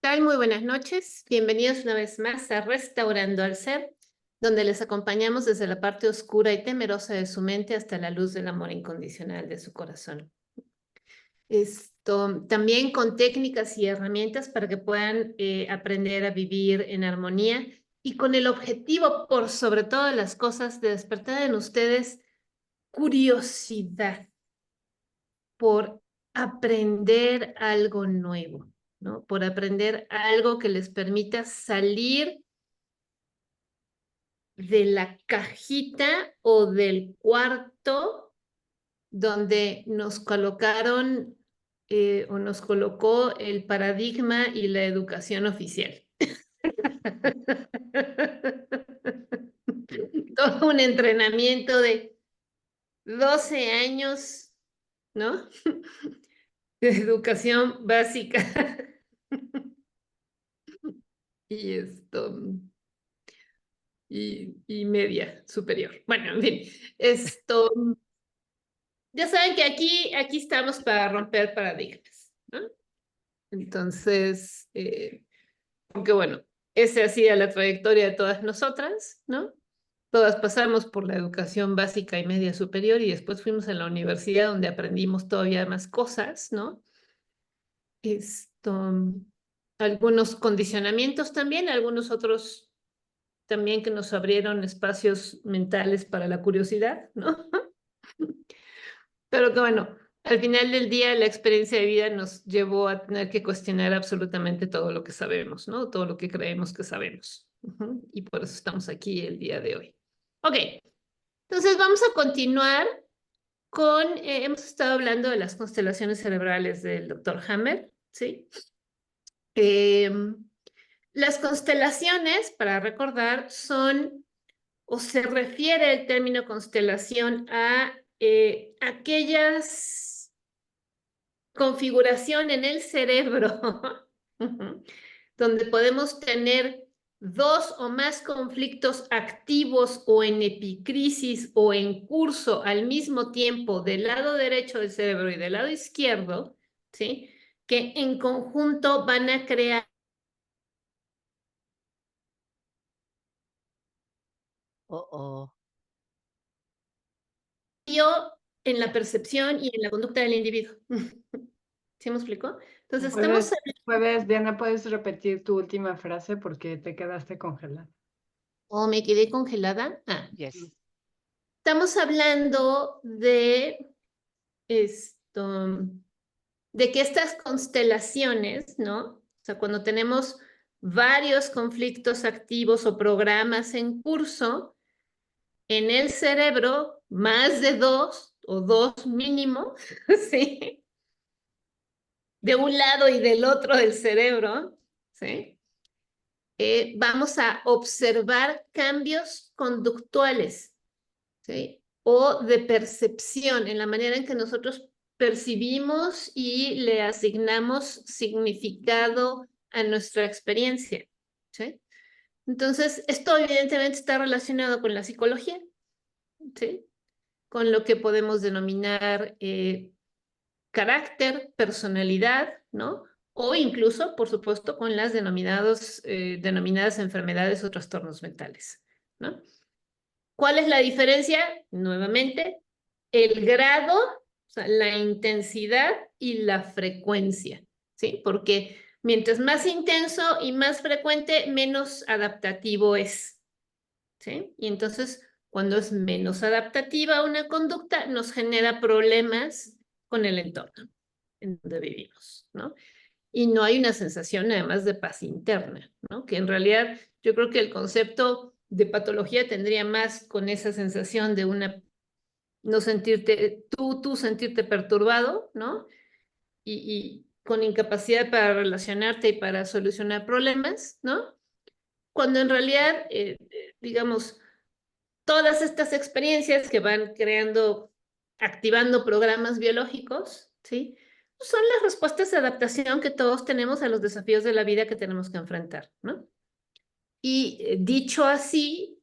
Tal? Muy buenas noches. Bienvenidos una vez más a Restaurando al Ser, donde les acompañamos desde la parte oscura y temerosa de su mente hasta la luz del amor incondicional de su corazón. También con técnicas y herramientas para que puedan aprender a vivir en armonía y con el objetivo, por sobre todas las cosas, de despertar en ustedes curiosidad por aprender algo nuevo, ¿no? Por aprender algo que les permita salir de la cajita o del cuarto donde nos colocaron o nos colocó el paradigma y la educación oficial. Todo un entrenamiento de 12 años, ¿no? De educación básica. Y y media superior. Bueno, en fin, ya saben que aquí estamos para romper paradigmas, ¿no? Entonces, aunque bueno, esa ha sido la trayectoria de todas nosotras, ¿no? Todas pasamos por la educación básica y media superior y después fuimos a la universidad donde aprendimos todavía más cosas, ¿no? Esto, algunos condicionamientos también, algunos otros también que nos abrieron espacios mentales para la curiosidad, ¿no? Pero que bueno, al final del día la experiencia de vida nos llevó a tener que cuestionar absolutamente todo lo que sabemos, ¿no? Todo lo que creemos que sabemos. Y por eso estamos aquí el día de hoy. Ok, entonces vamos a continuar con, hemos estado hablando de las constelaciones cerebrales del doctor Hammer, ¿sí? Las constelaciones, para recordar, son o se refiere el término constelación a aquellas configuración en el cerebro donde podemos tener dos o más conflictos activos o en epicrisis o en curso al mismo tiempo del lado derecho del cerebro y del lado izquierdo, ¿sí? Que en conjunto van a crear Oh, en la percepción y en la conducta del individuo. ¿Sí me explico? Entonces, estamos... Diana, ¿puedes repetir tu última frase porque te quedaste congelada? ¿O me quedé congelada? yes. Estamos hablando de esto, de que estas constelaciones, ¿no? O sea, cuando tenemos varios conflictos activos o programas en curso, en el cerebro, más de dos o dos mínimo, ¿sí? De un lado y del otro del cerebro, ¿sí? Vamos a observar cambios conductuales, ¿sí? O de percepción, en la manera en que nosotros percibimos y le asignamos significado a nuestra experiencia, ¿sí? Entonces, esto evidentemente está relacionado con la psicología, ¿sí? Con lo que podemos denominar carácter, personalidad, ¿no? O incluso, por supuesto, con las denominadas enfermedades o trastornos mentales, ¿no? ¿Cuál es la diferencia? Nuevamente, el grado, o sea, la intensidad y la frecuencia, ¿sí? Porque mientras más intenso y más frecuente, menos adaptativo es, ¿sí? Y entonces, cuando es menos adaptativa una conducta, nos genera problemas con el entorno en donde vivimos, ¿no? Y no hay una sensación además de paz interna, ¿no? Que en realidad yo creo que el concepto de patología tendría más con esa sensación de una, no sentirte, tú sentirte perturbado, ¿no? Y con incapacidad para relacionarte y para solucionar problemas, ¿no? Cuando en realidad, digamos, todas estas experiencias que van creando, activando programas biológicos, ¿sí? Son las respuestas de adaptación que todos tenemos a los desafíos de la vida que tenemos que enfrentar, ¿no? Y dicho así,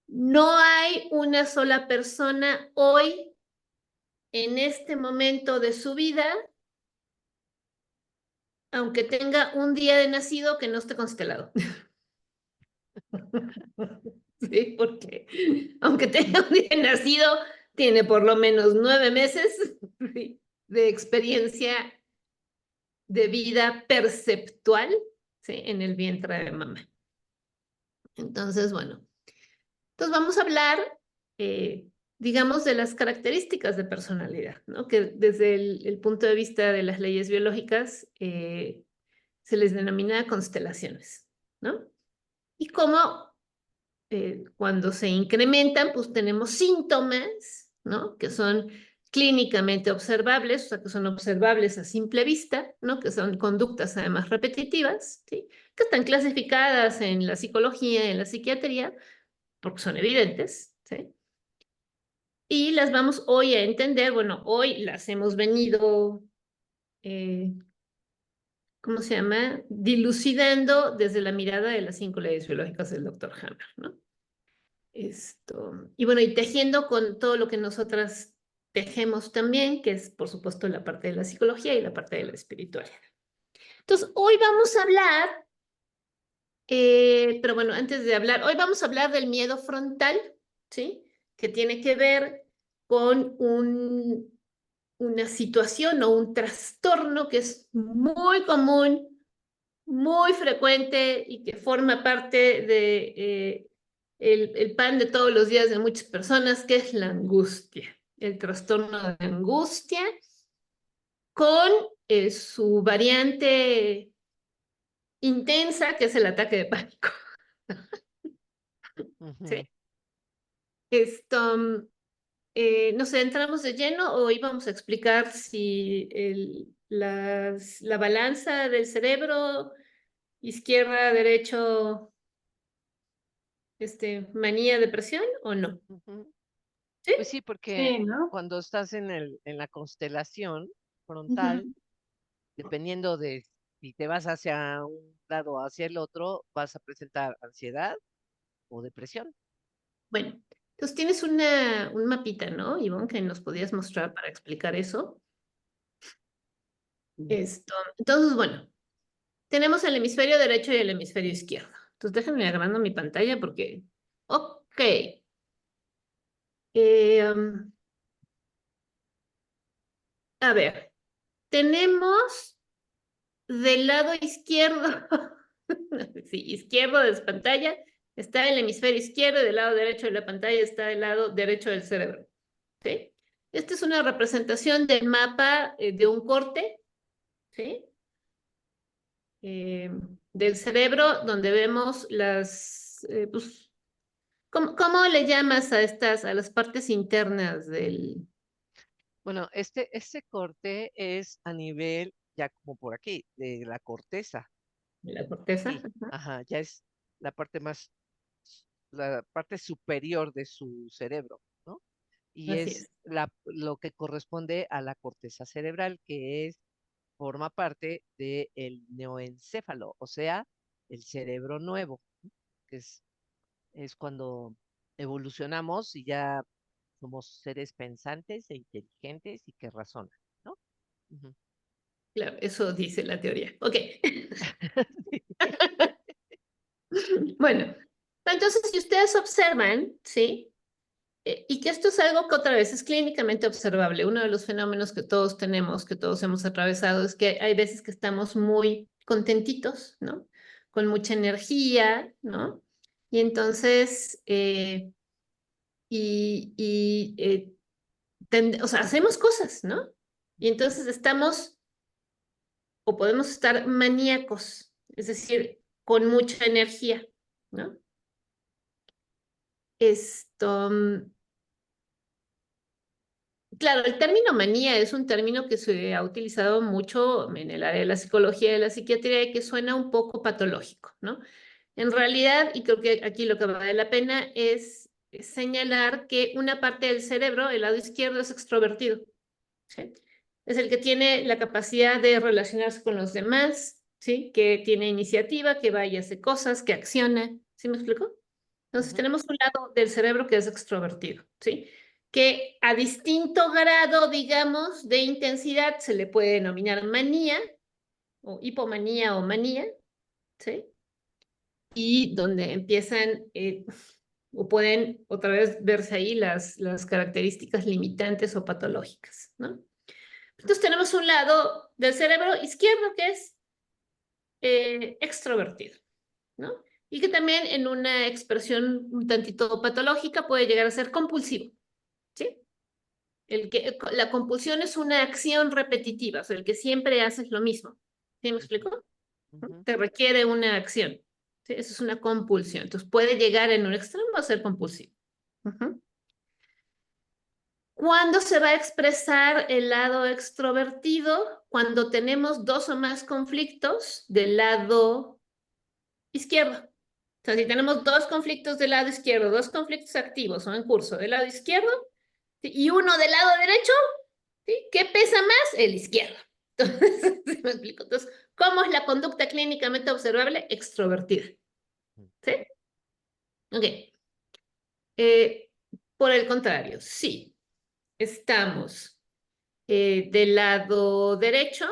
no hay una sola persona hoy, en este momento de su vida, aunque tenga un día de nacido que no esté constelado. Sí, porque aunque tenga un día de nacido, tiene por lo menos 9 meses de experiencia de vida perceptual, ¿sí? En el vientre de mamá. Entonces, bueno, entonces vamos a hablar, digamos, de las características de personalidad, ¿no? Que desde el punto de vista de las leyes biológicas se les denomina constelaciones, ¿no? Y cómo cuando se incrementan, pues tenemos síntomas, ¿no? Que son clínicamente observables, o sea, que son observables a simple vista, ¿no? Que son conductas además repetitivas, ¿sí? Que están clasificadas en la psicología, en la psiquiatría, porque son evidentes, ¿sí? Y las vamos hoy a entender, bueno, hoy las hemos venido, ¿cómo se llama? Dilucidando desde la mirada de las 5 leyes biológicas del doctor Hammer, ¿no? Y bueno, y tejiendo con todo lo que nosotras tejemos también, que es por supuesto la parte de la psicología y la parte de la espiritualidad. Entonces, hoy vamos a hablar, pero bueno, antes de hablar, hoy vamos a hablar del miedo frontal, ¿sí? Que tiene que ver con una situación o un trastorno que es muy común, muy frecuente y que forma parte de el pan de todos los días de muchas personas, que es la angustia, el trastorno de angustia, con su variante intensa, que es el ataque de pánico. Ujú. ¿Sí? No sé, ¿entramos de lleno o íbamos a explicar si la balanza del cerebro, izquierda, derecho, manía, depresión o no? Ujú. ¿Sí? Pues sí, porque Sí, ¿no? cuando estás en la constelación frontal, Ujú. dependiendo de si te vas hacia un lado o hacia el otro, vas a presentar ansiedad o depresión. Bueno, entonces tienes un mapita, ¿no, Ivonne, que nos podías mostrar para explicar eso? Entonces, bueno, tenemos el hemisferio derecho y el hemisferio izquierdo. Entonces, déjenme agrando mi pantalla porque, ok, um, a ver, tenemos del lado izquierdo, sí, izquierdo de la pantalla, está el hemisferio izquierdo y del lado derecho de la pantalla está el lado derecho del cerebro. ¿Sí? Esta es una representación del mapa de un corte, ¿sí? Del cerebro, donde vemos pues, ¿cómo le llamas a a las partes internas Bueno, este corte es a nivel, ya como por aquí, de la corteza. de la corteza? Aquí, ajá, ya es la parte más, la parte superior de su cerebro, ¿no? Y Así es es. lo que corresponde a la corteza cerebral, que forma parte del neoencéfalo, o sea, el cerebro nuevo, que es cuando evolucionamos y ya somos seres pensantes e inteligentes y que razonan, ¿no? Ujú. Claro, eso dice la teoría. Ok. Bueno, entonces si ustedes observan, ¿sí? Y que esto es algo que otra vez es clínicamente observable. Uno de los fenómenos que todos tenemos, que todos hemos atravesado, es que hay veces que estamos muy contentitos, ¿no? Con mucha energía, ¿no? Y entonces, o sea, hacemos cosas, ¿no? Y entonces estamos o podemos estar maníacos, es decir, con mucha energía, ¿no? Esto, claro, el término manía es un término que se ha utilizado mucho en el área de la psicología y de la psiquiatría y que suena un poco patológico, ¿no? En realidad, y creo que aquí lo que vale la pena es señalar que una parte del cerebro, el lado izquierdo, es extrovertido, ¿sí? Es el que tiene la capacidad de relacionarse con los demás, ¿sí? Que tiene iniciativa, que va y hace cosas, que acciona, ¿sí me explico? Entonces Ujú. tenemos un lado del cerebro que es extrovertido, ¿sí? Que a distinto grado, digamos, de intensidad se le puede denominar manía, o hipomanía o manía, ¿sí? Y donde empiezan, o pueden otra vez verse ahí las características limitantes o patológicas, ¿no? Entonces tenemos un lado del cerebro izquierdo que es extrovertido, ¿no? Y que también en una expresión un tantito patológica puede llegar a ser compulsivo, ¿sí? La compulsión es una acción repetitiva, o sea, el que siempre haces lo mismo. ¿Sí me explico? Ujú. Te requiere una acción. ¿Sí? Eso es una compulsión. Entonces puede llegar en un extremo a ser compulsivo. Ujú. ¿Cuándo se va a expresar el lado extrovertido? Cuando tenemos dos o más conflictos del lado izquierdo. O sea, si tenemos dos conflictos del lado izquierdo, dos conflictos activos o en curso del lado izquierdo, ¿sí? Y uno del lado derecho, ¿sí? ¿Qué pesa más? El izquierdo. Entonces, ¿sí me explico? Entonces, ¿cómo es la conducta clínicamente observable? Extrovertida. ¿Sí? Ok. Eh, por el contrario, sí, estamos del lado derecho,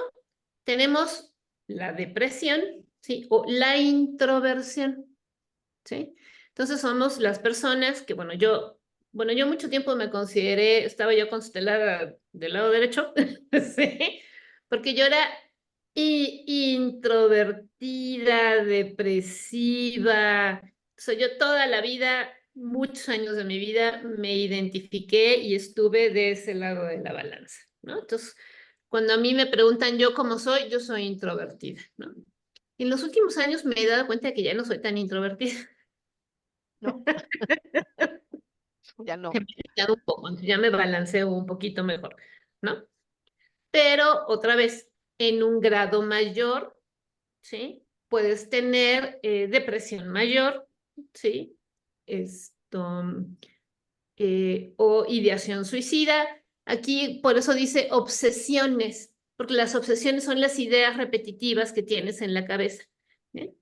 tenemos la depresión, ¿sí? O la introversión, ¿sí? Entonces somos las personas que, bueno, yo mucho tiempo me consideré, estaba yo constelada del lado derecho, ¿sí? Porque yo era introvertida, depresiva. O sea, yo toda la vida, muchos años de mi vida, me identifiqué y estuve de ese lado de la balanza, ¿no? Entonces, cuando a mí me preguntan yo cómo soy, yo soy introvertida, ¿no? En los últimos años me he dado cuenta de que ya no soy tan introvertida. No, ya He no. mejorado un poco, entonces ya me balanceo un poquito mejor, ¿no? Pero otra vez, en un grado mayor, ¿sí? Puedes tener depresión mayor, ¿sí? Esto, o ideación suicida. Aquí por eso dice obsesiones, porque las obsesiones son las ideas repetitivas que tienes en la cabeza. ¿Eh?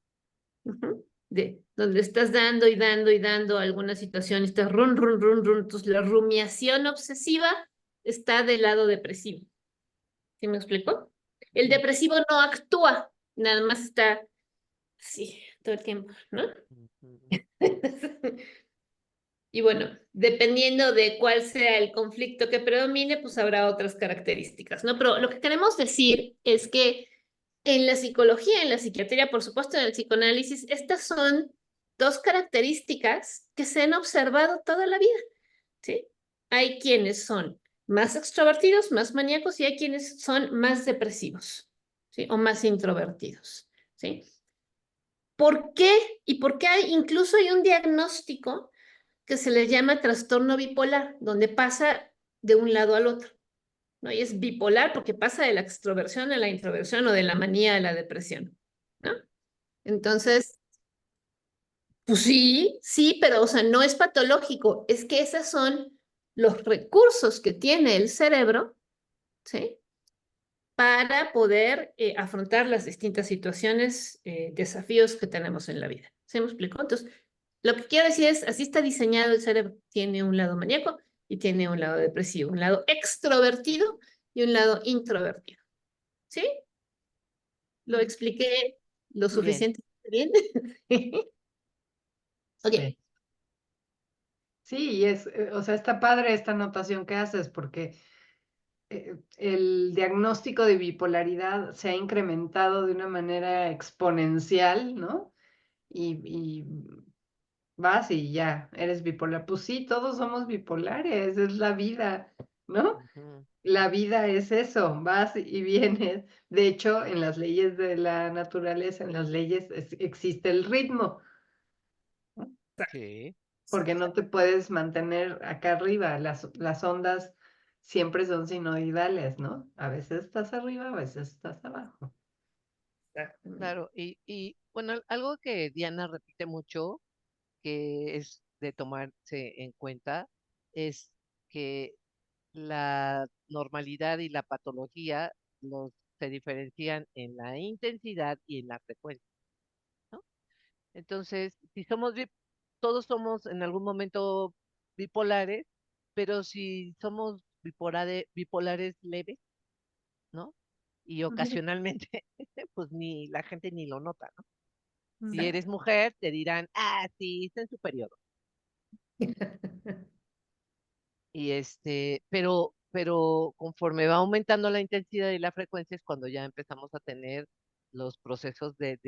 Ujú. De donde estás dando y dando y dando a alguna situación, estás run, run, run, run. Entonces, la rumiación obsesiva está del lado depresivo. ¿Sí me explico? El Ujú, depresivo no actúa, nada más está así todo el tiempo, ¿no? ujú, Y bueno, dependiendo de cuál sea el conflicto que predomine, pues habrá otras características, ¿no? Pero lo que queremos decir es que en la psicología, en la psiquiatría, por supuesto, en el psicoanálisis, estas son dos características que se han observado toda la vida, ¿sí? Hay quienes son más extrovertidos, más maníacos, y hay quienes son más depresivos, ¿sí? O más introvertidos, ¿sí? ¿Por qué? Y por qué incluso hay un diagnóstico que se le llama trastorno bipolar, donde pasa de un lado al otro, ¿no? Y es bipolar porque pasa de la extroversión a la introversión o de la manía a la depresión, ¿no? Entonces, pues sí, sí, pero o sea, no es patológico, es que esos son los recursos que tiene el cerebro, ¿sí? Para poder afrontar las distintas situaciones, desafíos que tenemos en la vida. ¿Se me explicó? Entonces, lo que quiero decir es, así está diseñado el cerebro. Tiene un lado maníaco y tiene un lado depresivo, un lado extrovertido y un lado introvertido. ¿Sí? ¿Lo expliqué lo bien. suficientemente bien? Ok. Sí. Sí, y o sea, está padre esta anotación que haces porque el diagnóstico de bipolaridad se ha incrementado de una manera exponencial, ¿no? Y vas y ya, eres bipolar. Pues sí, todos somos bipolares, es la vida, ¿no? Ujú, La vida es eso, vas y vienes. De hecho, en las leyes de la naturaleza, en las leyes existe el ritmo, ¿no? sí. Porque no te puedes mantener acá arriba. Las ondas siempre son sinoidales, ¿no? A veces estás arriba, a veces estás abajo. Exactamente. Claro, y bueno, algo que Diana repite mucho, que es de tomarse en cuenta, es que la normalidad y la patología se diferencian en la intensidad y en la frecuencia, ¿no? Entonces, si todos somos en algún momento bipolares, pero si somos bipolares leves, ¿no? y ocasionalmente pues ni la gente ni lo nota, ¿no? Si Exacto. eres mujer, te dirán, ah, sí, está en su periodo. Y pero conforme va aumentando la intensidad y la frecuencia es cuando ya empezamos a tener los procesos de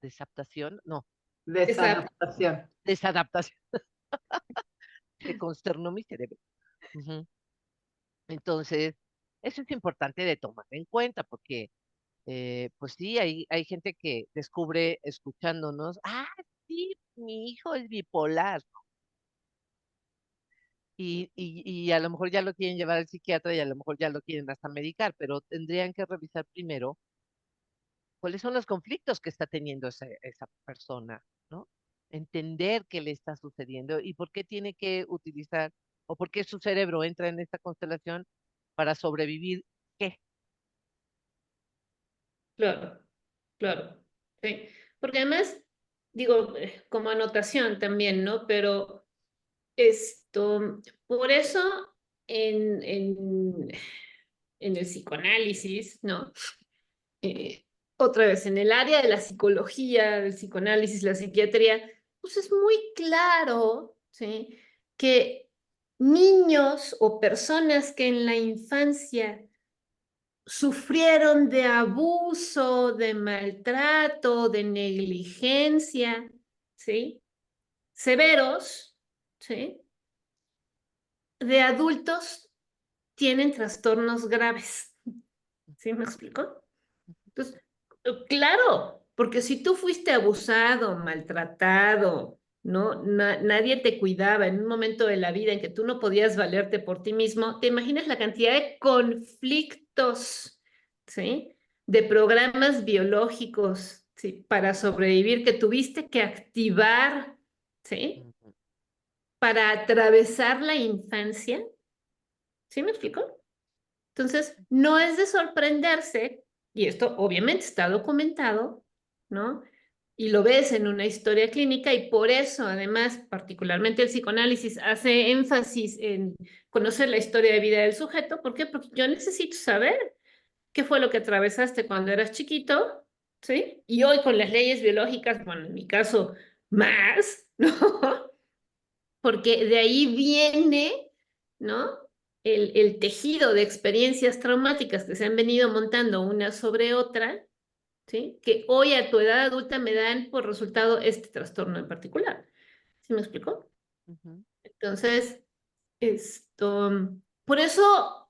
desaptación, no, Exacto. Desadaptación. desadaptación. Se consternó mi cerebro. Ujú. Entonces, eso es importante de tomar en cuenta porque, pues sí, hay gente que descubre escuchándonos, ah, sí, mi hijo es bipolar. Y a lo mejor ya lo quieren llevar al psiquiatra y a lo mejor ya lo quieren hasta medicar, pero tendrían que revisar primero cuáles son los conflictos que está teniendo esa persona, ¿no? Entender qué le está sucediendo y por qué tiene que utilizar o por qué su cerebro entra en esta constelación para sobrevivir. ¿Qué? Claro, claro. Sí. Porque además, digo, como anotación también, ¿no? Pero por eso en el psicoanálisis, ¿no? Eh, Otra vez, en el área de la psicología, del psicoanálisis, la psiquiatría, pues es muy claro, ¿sí? Que niños o personas que en la infancia sufrieron de abuso, de maltrato, de negligencia, ¿sí? Severos, ¿sí? De adultos tienen trastornos graves. ¿Sí me explico? Entonces, claro, porque si tú fuiste abusado, maltratado, ¿no? Nadie te cuidaba en un momento de la vida en que tú no podías valerte por ti mismo, ¿te imaginas la cantidad de conflictos, ¿sí? De programas biológicos, ¿sí? Para sobrevivir que tuviste que activar, ¿sí? Ujú, Para atravesar la infancia, ¿sí me explico? Entonces, no es de sorprenderse, y esto obviamente está documentado, ¿no? Y lo ves en una historia clínica y por eso, además, particularmente el psicoanálisis hace énfasis en conocer la historia de vida del sujeto. ¿Por qué? Porque yo necesito saber qué fue lo que atravesaste cuando eras chiquito, ¿sí? Y hoy con las leyes biológicas, bueno, en mi caso, más, ¿no? Porque de ahí viene, ¿no? El tejido de experiencias traumáticas que se han venido montando una sobre otra, ¿sí? Que hoy a tu edad adulta me dan por resultado este trastorno en particular. ¿Sí me explico? ujú. Entonces, por eso,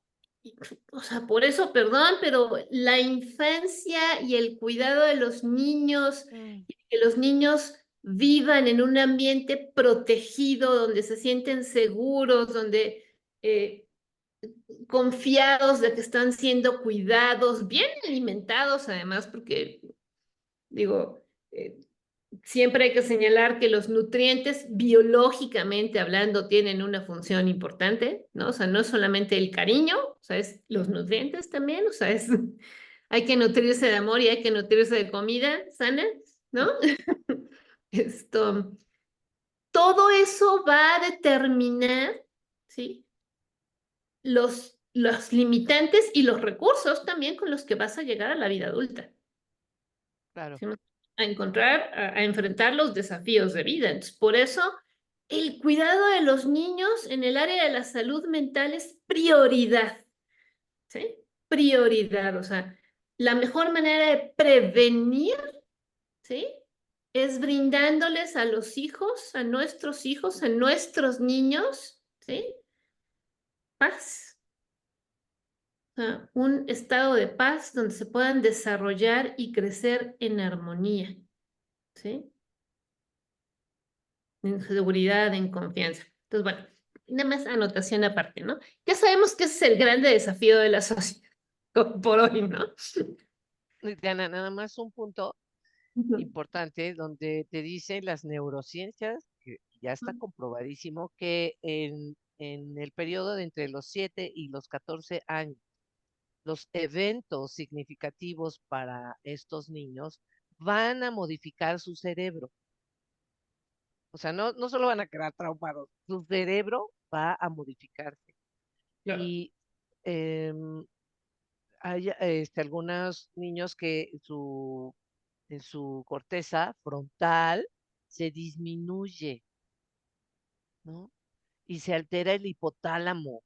o sea, por eso, perdón, pero la infancia y el cuidado de los niños, Mm, que los niños vivan en un ambiente protegido, donde se sienten seguros, donde eh, confiados de que están siendo cuidados, bien alimentados además, porque digo, siempre hay que señalar que los nutrientes, biológicamente hablando, tienen una función importante, ¿no? O sea, no es solamente el cariño, o sea, es los nutrientes también, o sea, hay que nutrirse de amor y hay que nutrirse de comida sana, ¿no? Esto, todo eso va a determinar, ¿sí? Los limitantes y los recursos también con los que vas a llegar a la vida adulta. claro, ¿Sí? A encontrar, a enfrentar los desafíos de vida. Entonces, por eso, el cuidado de los niños en el área de la salud mental es prioridad, ¿sí? Prioridad, o sea, la mejor manera de prevenir, ¿sí? Es brindándoles a los hijos, a nuestros niños, ¿sí? Paz, o sea, un estado de paz donde se puedan desarrollar y crecer en armonía, ¿sí? En seguridad, en confianza. Entonces, bueno, nada más anotación aparte, ¿no? Ya sabemos que ese es el grande desafío de la sociedad por hoy, ¿no? Diana, nada más un punto Ujú. importante donde te dicen las neurociencias, que ya está comprobadísimo que en el periodo de entre los 7 y los 14 años, los eventos significativos para estos niños van a modificar su cerebro. O sea, no solo van a quedar traumados, su cerebro va a modificarse. Claro. Y em, hay algunos niños que en su corteza frontal se disminuye, ¿no? Y se altera el hipotálamo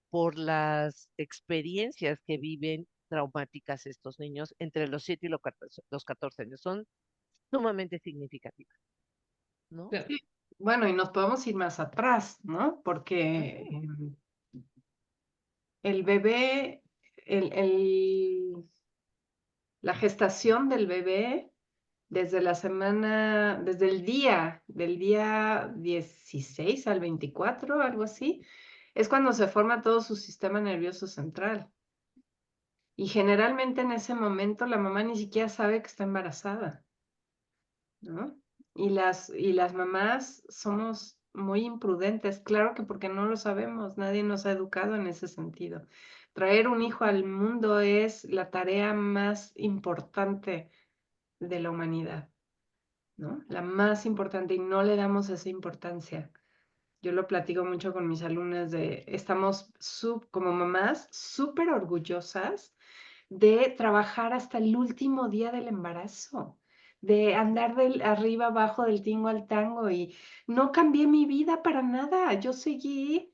por las experiencias que viven traumáticas estos niños entre los 7 y los 14 años. Son sumamente significativas, ¿no? Claro. Sí. Bueno, y nos podemos ir más atrás, ¿no? Porque Ujú. el bebé, la gestación del bebé, desde del día 16 al 24, algo así, es cuando se forma todo su sistema nervioso central. Y generalmente en ese momento la mamá ni siquiera sabe que está embarazada, ¿no? Y las mamás somos muy imprudentes, claro que porque no lo sabemos, nadie nos ha educado en ese sentido. Traer un hijo al mundo es la tarea más importante de la humanidad, ¿no? La más importante y no le damos esa importancia. Yo lo platico mucho con mis alumnas estamos como mamás súper orgullosas de trabajar hasta el último día del embarazo, de andar del arriba abajo del tingo al tango y no cambié mi vida para nada, yo seguí,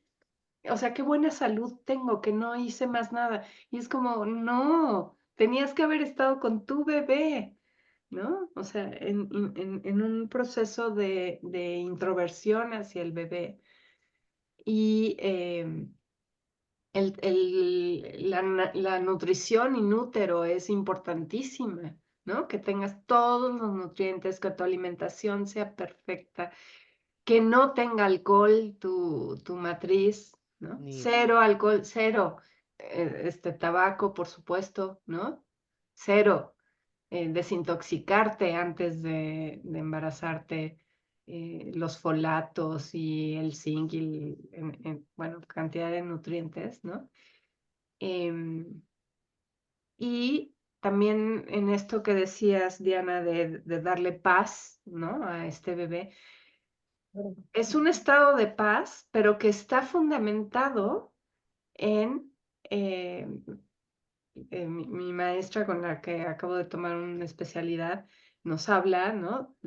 o sea, qué buena salud tengo, que no hice más nada. Y es como, no, tenías que haber estado con tu bebé, ¿no? O sea, en un proceso de introversión hacia el bebé. Y la nutrición in útero es importantísima, ¿no? Que tengas todos los nutrientes, que tu alimentación sea perfecta, que no tenga alcohol tu matriz, ¿no? Ni Cero alcohol, cero tabaco, por supuesto, ¿no? Cero. Desintoxicarte antes de embarazarte, los folatos y el zinc y, bueno, cantidad de nutrientes, ¿no? Em, y también en esto que decías, Diana, de darle paz, ¿no? A este bebé, es un estado de paz, pero que está fundamentado en mi maestra con la que acabo de tomar una especialidad nos habla, ¿no?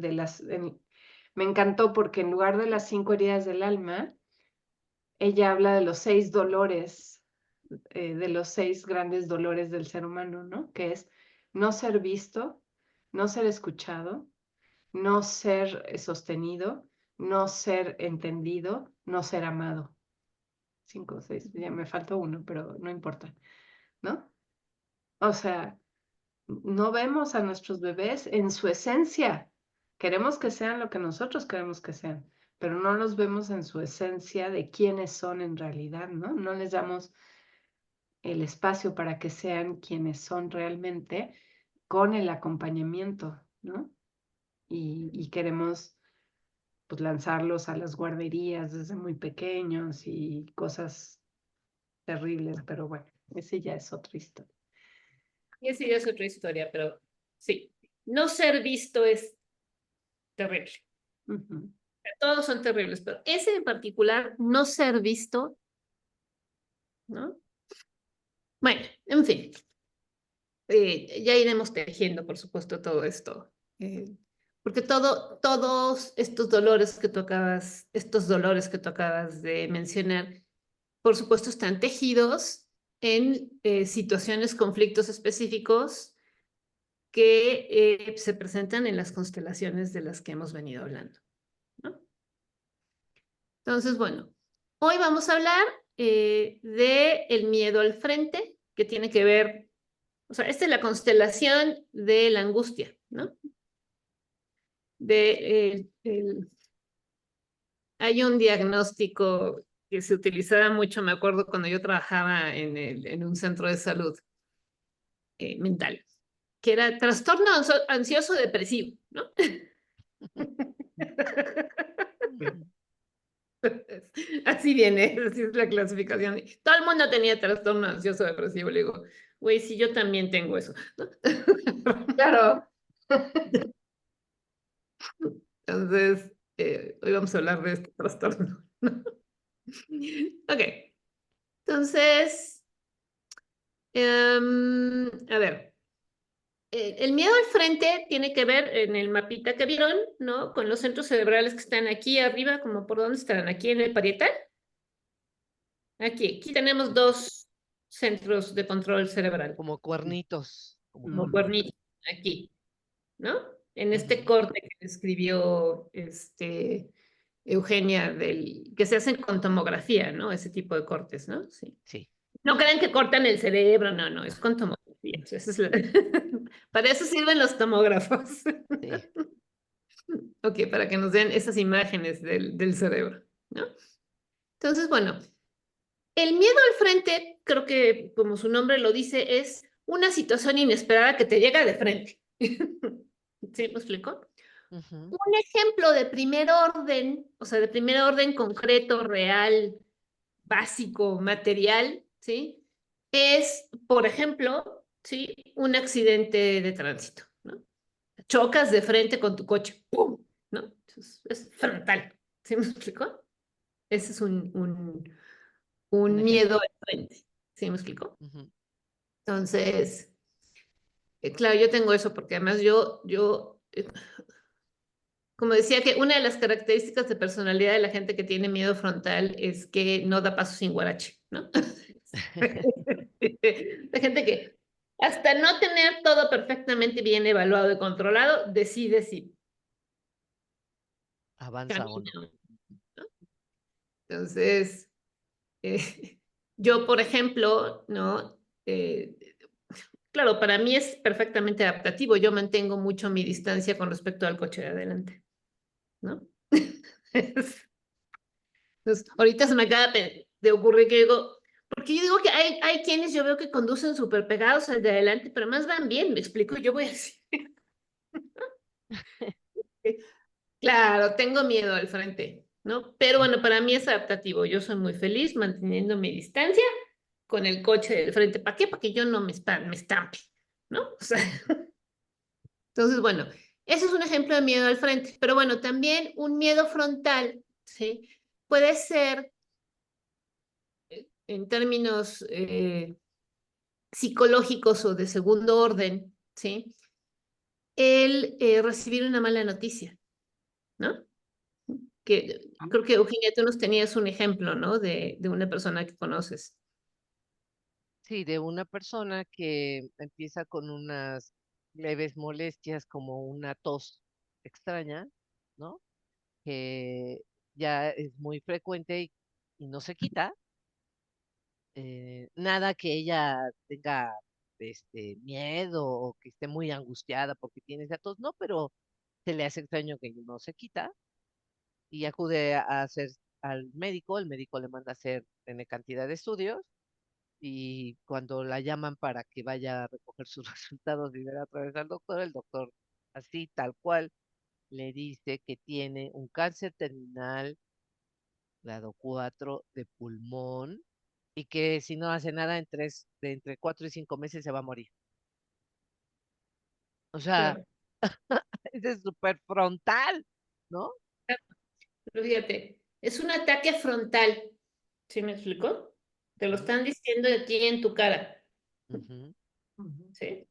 Me encantó porque en lugar de las 5 heridas del alma, ella habla de los 6 dolores, de los 6 grandes dolores del ser humano, ¿no? Que es no ser visto, no ser escuchado, no ser sostenido, no ser entendido, no ser amado. 5 o 6, ya me faltó uno, pero no importa, ¿no? O sea, no vemos a nuestros bebés en su esencia. Queremos que sean lo que nosotros queremos que sean, pero no los vemos en su esencia de quiénes son en realidad, ¿no? No les damos el espacio para que sean quienes son realmente con el acompañamiento, ¿no? Y queremos pues lanzarlos a las guarderías desde muy pequeños y cosas terribles, pero bueno, ese ya es otra historia. Y esa ya es otra historia, pero sí, no ser visto es terrible. Ujú. Todos son terribles, pero ese en particular, no ser visto, ¿no? Bueno, en fin, ya iremos tejiendo, por supuesto, todo esto. Porque todos estos dolores que tú acabas de mencionar, por supuesto, están tejidos en situaciones, conflictos específicos que se presentan en las constelaciones de las que hemos venido hablando, ¿no? Entonces, bueno, hoy vamos a hablar de el miedo al frente, que tiene que ver, o sea, esta es la constelación de la angustia, ¿no? Hay un diagnóstico que se utilizaba mucho, me acuerdo cuando yo trabajaba en un centro de salud mental, que era trastorno ansioso depresivo, ¿no? Así viene, así es la clasificación. Todo el mundo tenía trastorno ansioso depresivo. Le digo, güey, sí, yo también tengo eso, ¿no? Claro. Entonces, hoy vamos a hablar de este trastorno, ¿no? Ok, entonces, A ver, el miedo al frente tiene que ver en el mapita que vieron, ¿no? Con los centros cerebrales que están aquí arriba, como por dónde están, aquí en el parietal. Aquí tenemos dos centros de control cerebral, Como cuernitos. Como como Ujú. cuernitos, aquí, ¿no? En este Ujú. corte que describió Eugenia, que se hacen con tomografía, ¿no? Ese tipo de cortes, ¿no? Sí. Sí, No crean que cortan el cerebro, no, no, es con tomografía. O sea, para eso sirven los tomógrafos. sí. Ok, para que nos den esas imágenes del cerebro, ¿no? Entonces, bueno, el miedo al frente, creo que como su nombre lo dice, es una situación inesperada que te llega de frente. ¿Sí me explico? Ujú. Un ejemplo de primer orden, o sea, de primer orden concreto, real, básico, material, ¿sí? Es, por ejemplo, ¿sí? Un accidente de tránsito, ¿no? Chocas de frente con tu coche, ¡pum! ¿No? Entonces, es frontal, ¿sí me explico? Ese es Un un miedo ejemplo. de frente, ¿sí me explico? Ujú. Entonces, claro, yo tengo eso porque además como decía que una de las características de personalidad de la gente que tiene miedo frontal es que no da paso sin guarache, ¿no? La gente que hasta no tener todo perfectamente bien evaluado y controlado, decide si Avanza o camina no. o no. Entonces, yo, por ejemplo, ¿no? Claro, para mí es perfectamente adaptativo. Yo mantengo mucho mi distancia con respecto al coche de adelante, ¿no? Entonces, ahorita se me acaba de ocurrir que digo, porque yo digo que hay quienes yo veo que conducen súper pegados al de adelante, pero más van bien, me explico, yo voy así. Claro, tengo miedo al frente, ¿no? Pero bueno, para mí es adaptativo. Yo soy muy feliz manteniendo mi distancia con el coche del frente. ¿Para qué? Para que yo no me estampe, ¿no? O sea, entonces, bueno, eso es un ejemplo de miedo al frente. Pero bueno, también un miedo frontal, ¿sí? Puede ser, en términos psicológicos o de segundo orden, ¿sí? El recibir una mala noticia, ¿no? Que creo que Eugenia, tú nos tenías un ejemplo, ¿no? De una persona que conoces. Sí, de una persona que empieza con unas leves molestias como una tos extraña, ¿no? Que ya es muy frecuente y no se quita. Nada que ella tenga miedo o que esté muy angustiada porque tiene esa tos, no, pero se le hace extraño que no se quita y acude a hacer al médico, el médico le manda a hacer N cantidad de estudios y cuando la llaman para que vaya a recoger sus resultados y ver otra vez al doctor, el doctor así tal cual le dice que tiene un cáncer terminal grado 4 de pulmón y que si no hace nada de entre 4 y 5 meses se va a morir. O sea, Claro. ese es súper frontal, ¿no? Pero fíjate, es un ataque frontal, ¿sí me explico? Te lo Ujú, están diciendo aquí en tu cara, ujú. Ujú. ¿sí?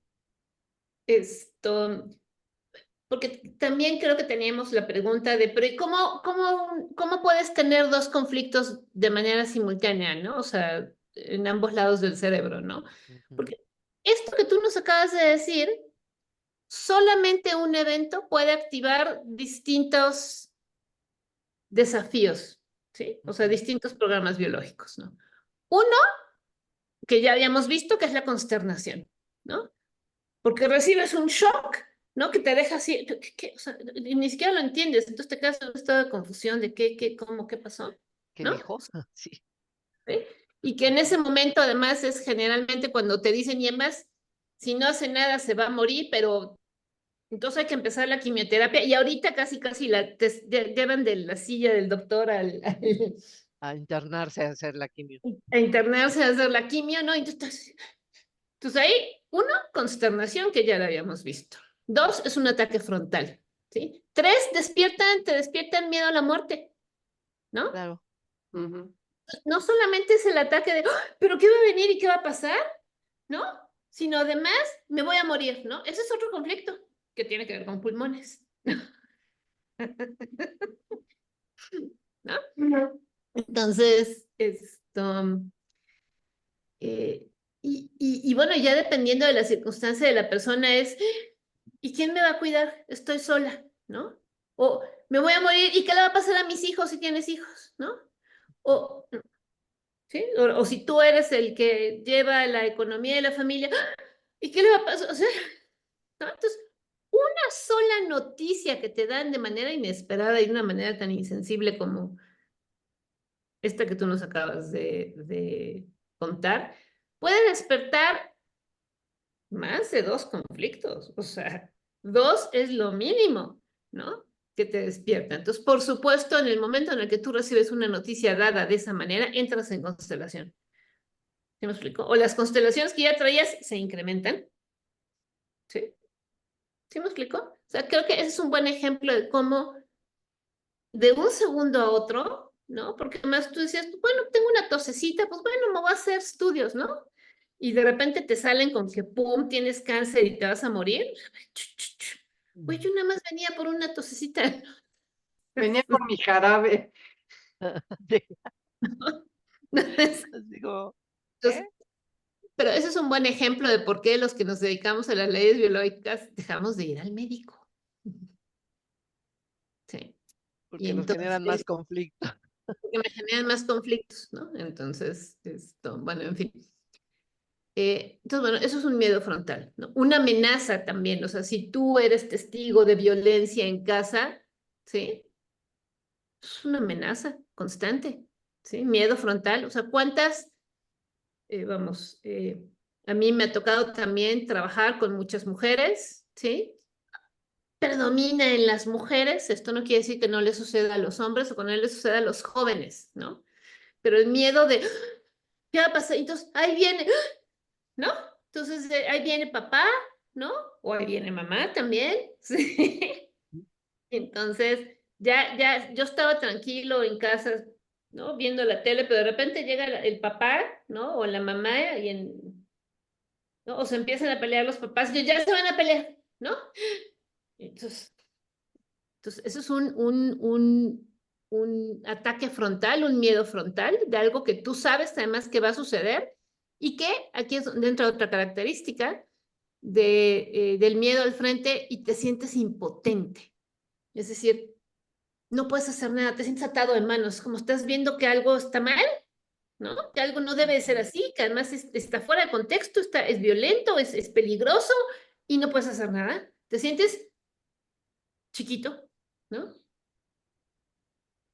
Esto, porque también creo que teníamos la pregunta de, pero ¿y cómo puedes tener dos conflictos de manera simultánea, ¿no? O sea, en ambos lados del cerebro, ¿no? Ujú. Porque esto que tú nos acabas de decir, solamente un evento puede activar distintos desafíos, ¿sí? O sea, Ujú. distintos programas biológicos, ¿no? Uno, que ya habíamos visto, que es la consternación, ¿no? Porque recibes un shock, ¿no? Que te deja así, O sea, ni siquiera lo entiendes, entonces te quedas en un estado de confusión de cómo, qué pasó, ¿Qué ¿no? dijo? Sí. ¿Sí? Y que en Ujú. ese momento además es generalmente cuando te dicen, y además, si no hace nada se va a morir, pero entonces hay que empezar la quimioterapia y ahorita casi llevan de la silla del doctor A internarse a hacer la quimio. a internarse a hacer la quimio, ¿no? Entonces ahí, uno, consternación, que ya la habíamos visto. Dos, es un ataque frontal, ¿sí? Tres, te despiertan miedo a la muerte, ¿no? Claro. Ujú. No solamente es el ataque de, ¡ah! ¿Pero qué va a venir y qué va a pasar? ¿no? Sino además me voy a morir, ¿no? Ese es otro conflicto que tiene que ver con pulmones, ¿no? Entonces, y bueno, ya dependiendo de la circunstancia de la persona es, ¿y quién me va a cuidar? Estoy sola, ¿no? O me voy a morir, ¿y qué le va a pasar a mis hijos si tienes hijos, ¿no? O, ¿sí? O si tú eres el que lleva la economía de la familia, ¿y qué le va a pasar? O sea, ¿no? Entonces, una sola noticia que te dan de manera inesperada y de una manera tan insensible como esta que tú nos acabas de contar, puede despertar más de 2 conflictos. O sea, 2 es lo mínimo, ¿no? Que te despierta. Entonces, por supuesto, en el momento en el que tú recibes una noticia dada de esa manera, entras en constelación. ¿Sí me explico? O las constelaciones que ya traías se incrementan. ¿Sí? ¿Sí me explico? O sea, creo que ese es un buen ejemplo de cómo de un segundo a otro, ¿no? Porque además tú decías, bueno, tengo una tosecita, pues bueno, me voy a hacer estudios, ¿no? Y de repente te salen con que, pum, tienes cáncer y te vas a morir. Güey, yo nada más venía por una tosecita. Venía por mi jarabe. Sí, Entonces, así como, entonces, pero ese es un buen ejemplo de por qué los que nos dedicamos a las leyes biológicas dejamos de ir al médico. Sí. Y porque nos generan más entonces, conflicto. porque me generan más conflictos, ¿no? Entonces, bueno, en fin. Entonces, bueno, eso es un miedo frontal, ¿no? Una amenaza también, o sea, si tú eres testigo de violencia en casa, ¿sí? Es una amenaza constante, ¿sí? Miedo frontal, o sea, ¿cuántas, a mí me ha tocado también trabajar con muchas mujeres, ¿sí? Predomina en las mujeres, esto no quiere decir que no le suceda a los hombres o que no le suceda a los jóvenes, ¿no? Pero el miedo de, ¿qué va a pasar? Entonces, ahí viene, ¿no? Entonces, ahí viene papá, ¿no? O ahí viene mamá también, ¿sí? Entonces, yo estaba tranquilo en casa, ¿no? Viendo la tele, pero de repente llega el papá, ¿no? O la mamá, ¿no? O se empiezan a pelear los papás, y ya se van a pelear, ¿no? Entonces eso es un ataque frontal, un miedo frontal de algo que tú sabes además que va a suceder y que aquí es donde entra otra característica del miedo al frente y te sientes impotente. Es decir, no puedes hacer nada, te sientes atado de manos, como estás viendo que algo está mal, ¿no? Que algo no debe de ser así, que además está fuera de contexto, es violento, es peligroso y no puedes hacer nada. Te sientes chiquito, ¿no?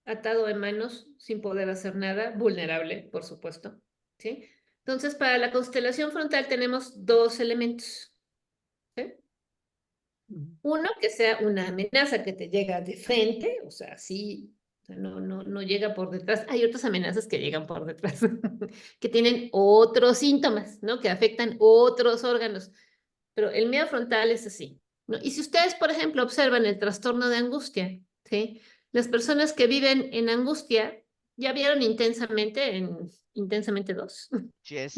Atado de manos, sin poder hacer nada, vulnerable, por supuesto, ¿sí? Entonces, para la constelación frontal tenemos 2 elementos, ¿sí? Uno, que sea una amenaza que te llega de frente, o sea, sí, o sea, no llega por detrás. Hay otras amenazas que llegan por detrás, que tienen otros síntomas, ¿no? Que afectan otros órganos, pero el miedo frontal es así, ¿no? Y si ustedes, por ejemplo, observan el trastorno de angustia, ¿sí? Las personas que viven en angustia ya vieron Intensamente 2. Yes.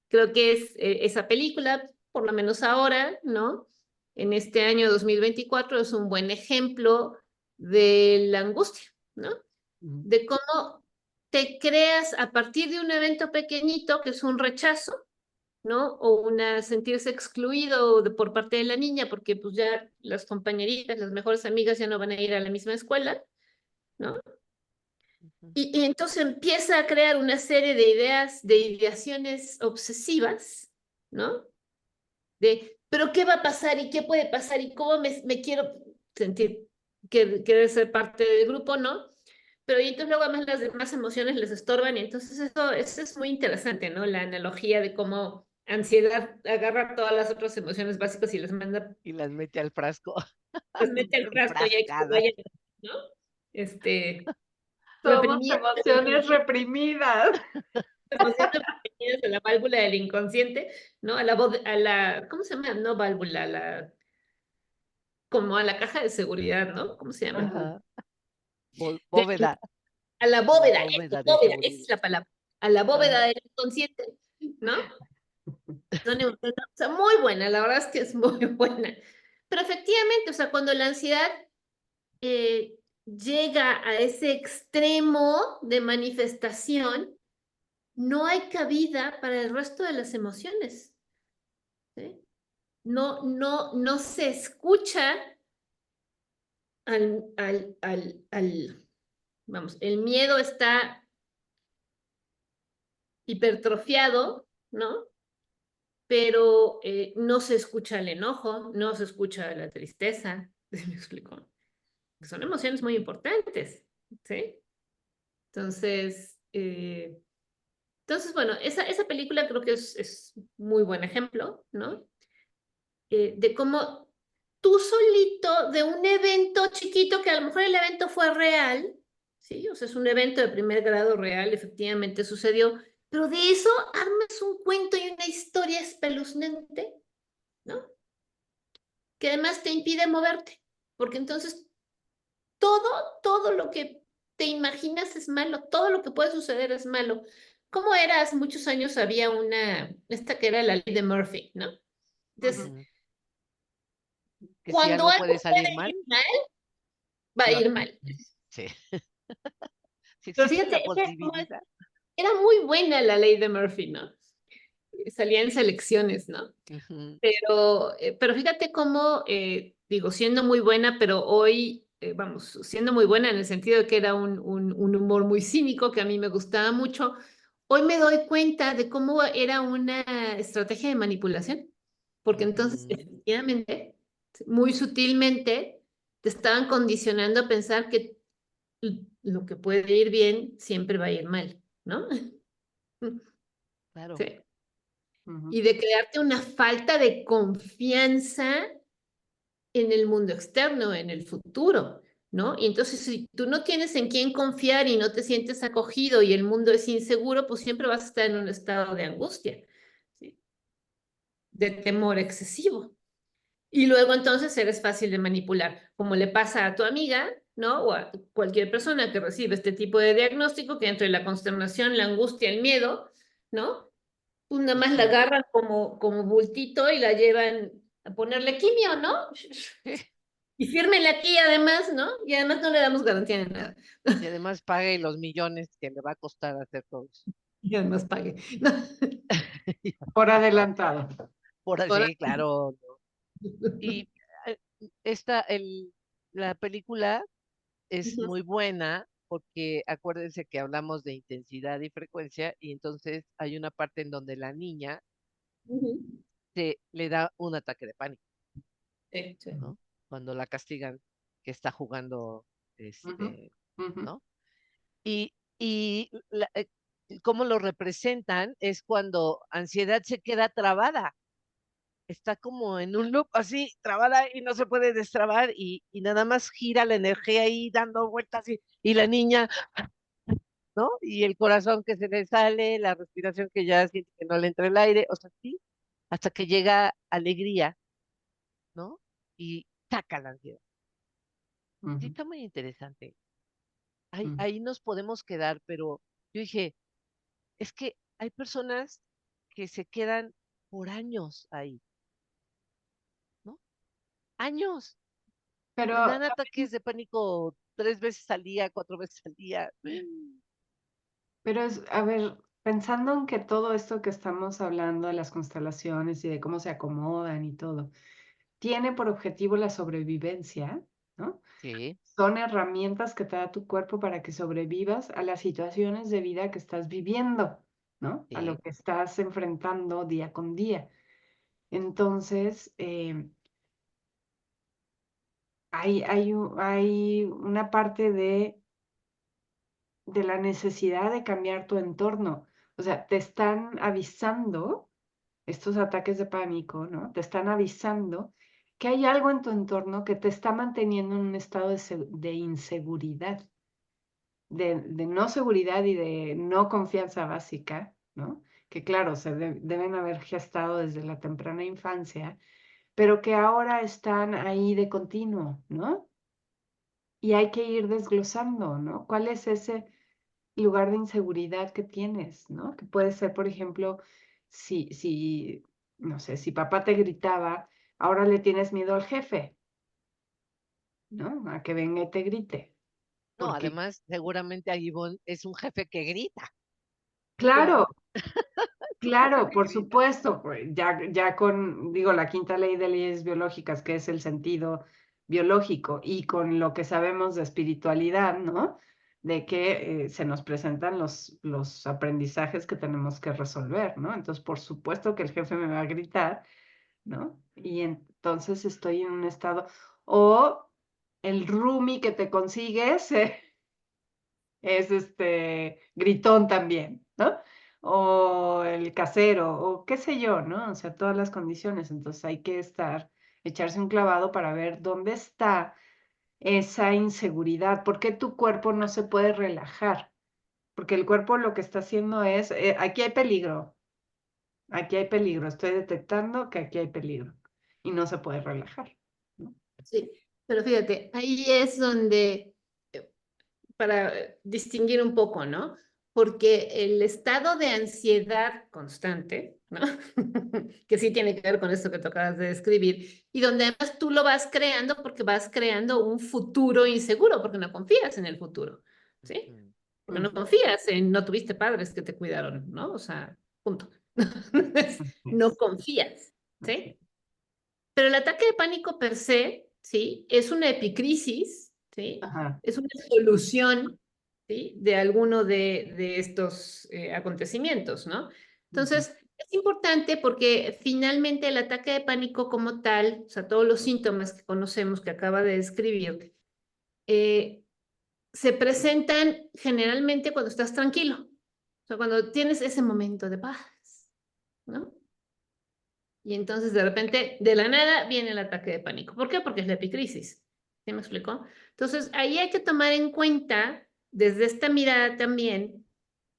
Creo que es esa película, por lo menos ahora, ¿no? En este año 2024 es un buen ejemplo de la angustia, ¿no? De cómo te creas a partir de un evento pequeñito que es un rechazo, ¿no? O sentirse excluido por parte de la niña porque pues ya las compañeritas, las mejores amigas ya no van a ir a la misma escuela, ¿no? Y entonces empieza a crear una serie de ideas, de ideaciones obsesivas, ¿no? Pero ¿qué va a pasar y qué puede pasar y cómo me quiero sentir, querer ser parte del grupo, ¿no? Pero y entonces luego además las demás emociones les estorban y entonces eso es muy interesante, ¿no? La analogía de cómo ansiedad agarra todas las otras emociones básicas y las manda, Y las mete al frasco. las mete al frasco y hay que Enfrascadas. vayan, ¿no? Somos Reprimidas, emociones reprimidas. emociones reprimidas a la válvula del inconsciente, ¿no? ¿Cómo se llama? No válvula, como a la caja de seguridad, ¿no? ¿Cómo se llama? Ajá. De- Bóveda. a la La bóveda, bóveda de bóveda, esa seguridad. es la palabra, a la bóveda Ajá. del inconsciente. ¿no? O sea, muy buena, la verdad es que es muy buena. Pero efectivamente, o sea, cuando la ansiedad llega a ese extremo de manifestación, no hay cabida para el resto de las emociones. ¿Sí? No se escucha vamos, el miedo está hipertrofiado, ¿no? Pero no se escucha el enojo, no se escucha la tristeza, ¿sí me explico? Son emociones muy importantes, ¿sí? Entonces, bueno, esa película creo que es muy buen ejemplo, ¿no? De cómo tú solito de un evento chiquito, que a lo mejor el evento fue real, ¿sí? O sea, es un evento de primer grado real, efectivamente sucedió, pero de eso armas un cuento y una historia espeluznante, ¿no? Que además te impide moverte, porque entonces todo, todo lo que te imaginas es malo, todo lo que puede suceder es malo. ¿Cómo era? Hace muchos años había esta que era la ley de Murphy, ¿no? Entonces, Ujú. Que si cuando algo algo puede puede salir mal, ir mal, va a lo- ir mal. sí. Si Pero existe fíjate, la posibilidad. era muy buena la ley de Murphy, ¿no? Salía en selecciones, ¿no? Ujú. Pero fíjate cómo, digo, siendo muy buena, pero hoy, vamos, siendo muy buena en el sentido de que era un humor muy cínico que a mí me gustaba mucho, hoy me doy cuenta de cómo era una estrategia de manipulación, porque entonces, Ujú. efectivamente, muy sutilmente, te estaban condicionando a pensar que lo que puede ir bien siempre va a ir mal, ¿no? Claro. Sí. Ujú. Y de crearte una falta de confianza en el mundo externo, en el futuro, ¿no? Y entonces si tú no tienes en quién confiar y no te sientes acogido y el mundo es inseguro, pues siempre vas a estar en un estado de angustia, ¿sí? De temor excesivo. Y luego entonces eres fácil de manipular, como le pasa a tu amiga, ¿no? O a cualquier persona que recibe este tipo de diagnóstico, que entre la consternación, la angustia, el miedo, ¿no? Pues nada más la Ujú. agarran como bultito y la llevan a ponerle quimio, ¿no? Y fírmele aquí además, ¿no? Y además no le damos garantía de nada. Y además pague los millones que le va a costar hacer todo eso. Y además pague. No. Por adelantado. Por Ahora, así, claro. ¿No? Y eh, la película es ujú, muy buena porque acuérdense que hablamos de intensidad y frecuencia y entonces hay una parte en donde la niña ujú. le da un ataque de pánico, Sí, sí. ¿no? Cuando la castigan que está jugando, Ujú, ujú. ¿no? Y cómo lo representan es cuando ansiedad se queda trabada, está como en un loop así, trabada y no se puede destrabar y nada más gira la energía ahí dando vueltas y la niña, ¿no? Y el corazón que se le sale, la respiración que ya siente que no le entra el aire, o sea, sí, hasta que llega alegría, ¿no? Y saca la ansiedad. Sí, Ujú, está muy interesante. Ahí, ujú. ahí nos podemos quedar, pero yo dije, es que hay personas que se quedan por años ahí, ¿no? Años. Pero, Le dan ataques de pánico 3 veces al día, 4 veces al día. a ver, pensando en que todo esto que estamos hablando de las constelaciones y de cómo se acomodan y todo, tiene por objetivo la sobrevivencia, ¿no? Sí, Son herramientas que te da tu cuerpo para que sobrevivas a las situaciones de vida que estás viviendo, ¿no? A lo sí. que estás enfrentando día con día. Entonces, hay una parte de la necesidad de cambiar tu entorno. O sea, te están avisando, estos ataques de pánico, ¿no? Te están avisando que hay algo en tu entorno que te está manteniendo en un estado de inseguridad, de no seguridad y de no confianza básica, ¿no? Que claro, deben haber gestado desde la temprana infancia, pero que ahora están ahí de continuo, ¿no? Y hay que ir desglosando, ¿no? ¿Cuál es ese lugar de inseguridad que tienes, ¿no? Que puede ser, por ejemplo, no sé, si papá te gritaba, ahora le tienes miedo al jefe, ¿no? A que venga y te grite. No, Porque, además, seguramente a Ivonne es un jefe que grita. claro, Un jefe claro, que por grita. supuesto, pues, ya con, digo, la quinta ley de leyes biológicas, que es el sentido biológico, y con lo que sabemos de espiritualidad, ¿no? De que se nos presentan los aprendizajes que tenemos que resolver, ¿no? Entonces, por supuesto que el jefe me va a gritar, ¿no? Y entonces estoy en un estado, o el roomie que te consigues, es gritón también, ¿no? O el casero, o qué sé yo, ¿no? O sea, todas las condiciones. Entonces hay que echarse un clavado para ver dónde está esa inseguridad, por qué tu cuerpo no se puede relajar, porque el cuerpo lo que está haciendo es, aquí hay peligro, estoy detectando que aquí hay peligro y no se puede relajar, ¿no? Sí, pero fíjate, ahí es donde, para distinguir un poco, ¿no? Porque el estado de ansiedad constante, ¿no? Que sí tiene que ver con esto que tú acabas de describir, y donde además tú lo vas creando porque vas creando un futuro inseguro, porque no confías en el futuro, ¿sí? Ujú. Porque no Ujú, confías no tuviste padres que te cuidaron, ¿no? O sea, punto. así No es, confías, así ¿sí? es. Pero el ataque de pánico per se, ¿sí? Es una epicrisis, ¿sí? Ajá. Es una solución, ¿sí? De alguno de estos acontecimientos, ¿no? Ujú, Entonces, es importante porque finalmente el ataque de pánico como tal, o sea, todos los síntomas que conocemos que acaba de describir, eh, se presentan generalmente cuando estás tranquilo, o sea, cuando tienes ese momento de paz, ¿no? Y entonces de repente, de la nada, viene el ataque de pánico. ¿Por qué? Porque es la epicrisis. ¿Sí me explicó? Entonces, ahí hay que tomar en cuenta, desde esta mirada también,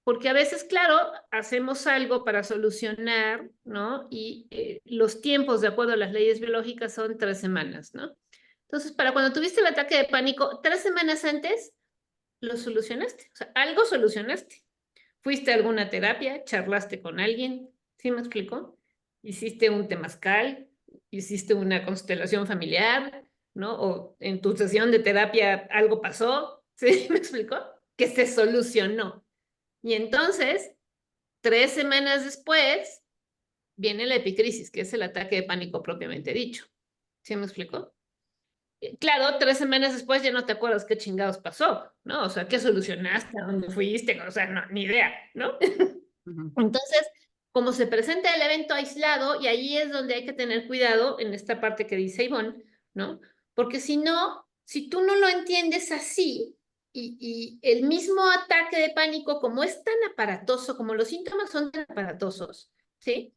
porque a veces, claro, hacemos algo para solucionar, ¿no? Y los tiempos, de acuerdo a las leyes biológicas, son 3 semanas, ¿no? Entonces, para cuando tuviste el ataque de pánico, 3 semanas antes, lo solucionaste. O sea, algo solucionaste. ¿Fuiste a alguna terapia? ¿Charlaste con alguien? ¿Sí me explicó? ¿Hiciste un temazcal? ¿Hiciste una constelación familiar? ¿No? ¿O en tu sesión de terapia algo pasó? ¿Sí me explicó? Que se solucionó. Y entonces, 3 semanas después, viene la epicrisis, que es el ataque de pánico propiamente dicho. ¿Sí me explicó? Claro, 3 semanas después ya no te acuerdas qué chingados pasó, ¿no? O sea, ¿qué solucionaste? ¿A dónde fuiste? O sea, no, ni idea, ¿no? ujú, Entonces, como se presenta el evento aislado, y ahí es donde hay que tener cuidado en esta parte que dice Ivonne, ¿no? Porque si no, si tú no lo entiendes así, y el mismo ataque de pánico, como es tan aparatoso, como los síntomas son tan aparatosos, ¿sí?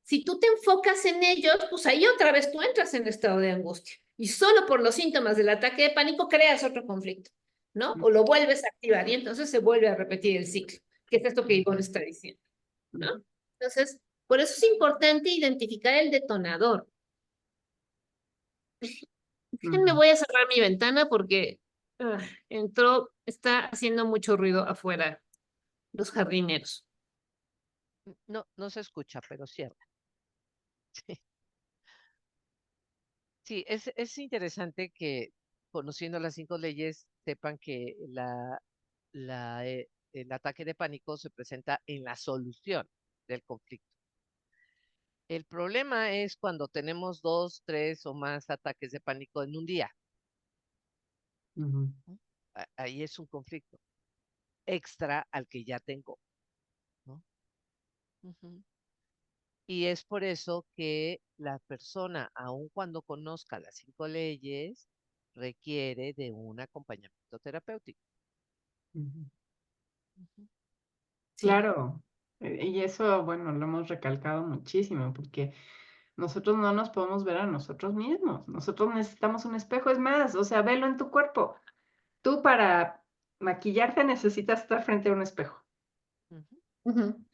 Si tú te enfocas en ellos, pues ahí otra vez tú entras en estado de angustia. Y solo por los síntomas del ataque de pánico creas otro conflicto, ¿no? O lo vuelves a activar y entonces se vuelve a repetir el ciclo, que es esto que Ivonne está diciendo, ¿no? ujú, Entonces, por eso es importante identificar el detonador. Déjenme, ujú. voy a cerrar mi ventana porque está haciendo mucho ruido afuera los jardineros. No, no se escucha, pero cierra. Sí, sí, es interesante que conociendo las 5 leyes sepan que el ataque de pánico se presenta en la solución del conflicto. El problema es cuando tenemos 2, 3 o más ataques de pánico en un día. Ujú, ¿No? Ahí es un conflicto extra al que ya tengo, ¿no? Ujú. Y es por eso que la persona, aun cuando conozca las 5 leyes, requiere de un acompañamiento terapéutico. ujú. Ujú. Sí. Claro, y eso, bueno, lo hemos recalcado muchísimo, porque nosotros no nos podemos ver a nosotros mismos, nosotros necesitamos un espejo, es más, o sea, velo en tu cuerpo. Tú para maquillarte necesitas estar frente a un espejo. Ujú. Ujú.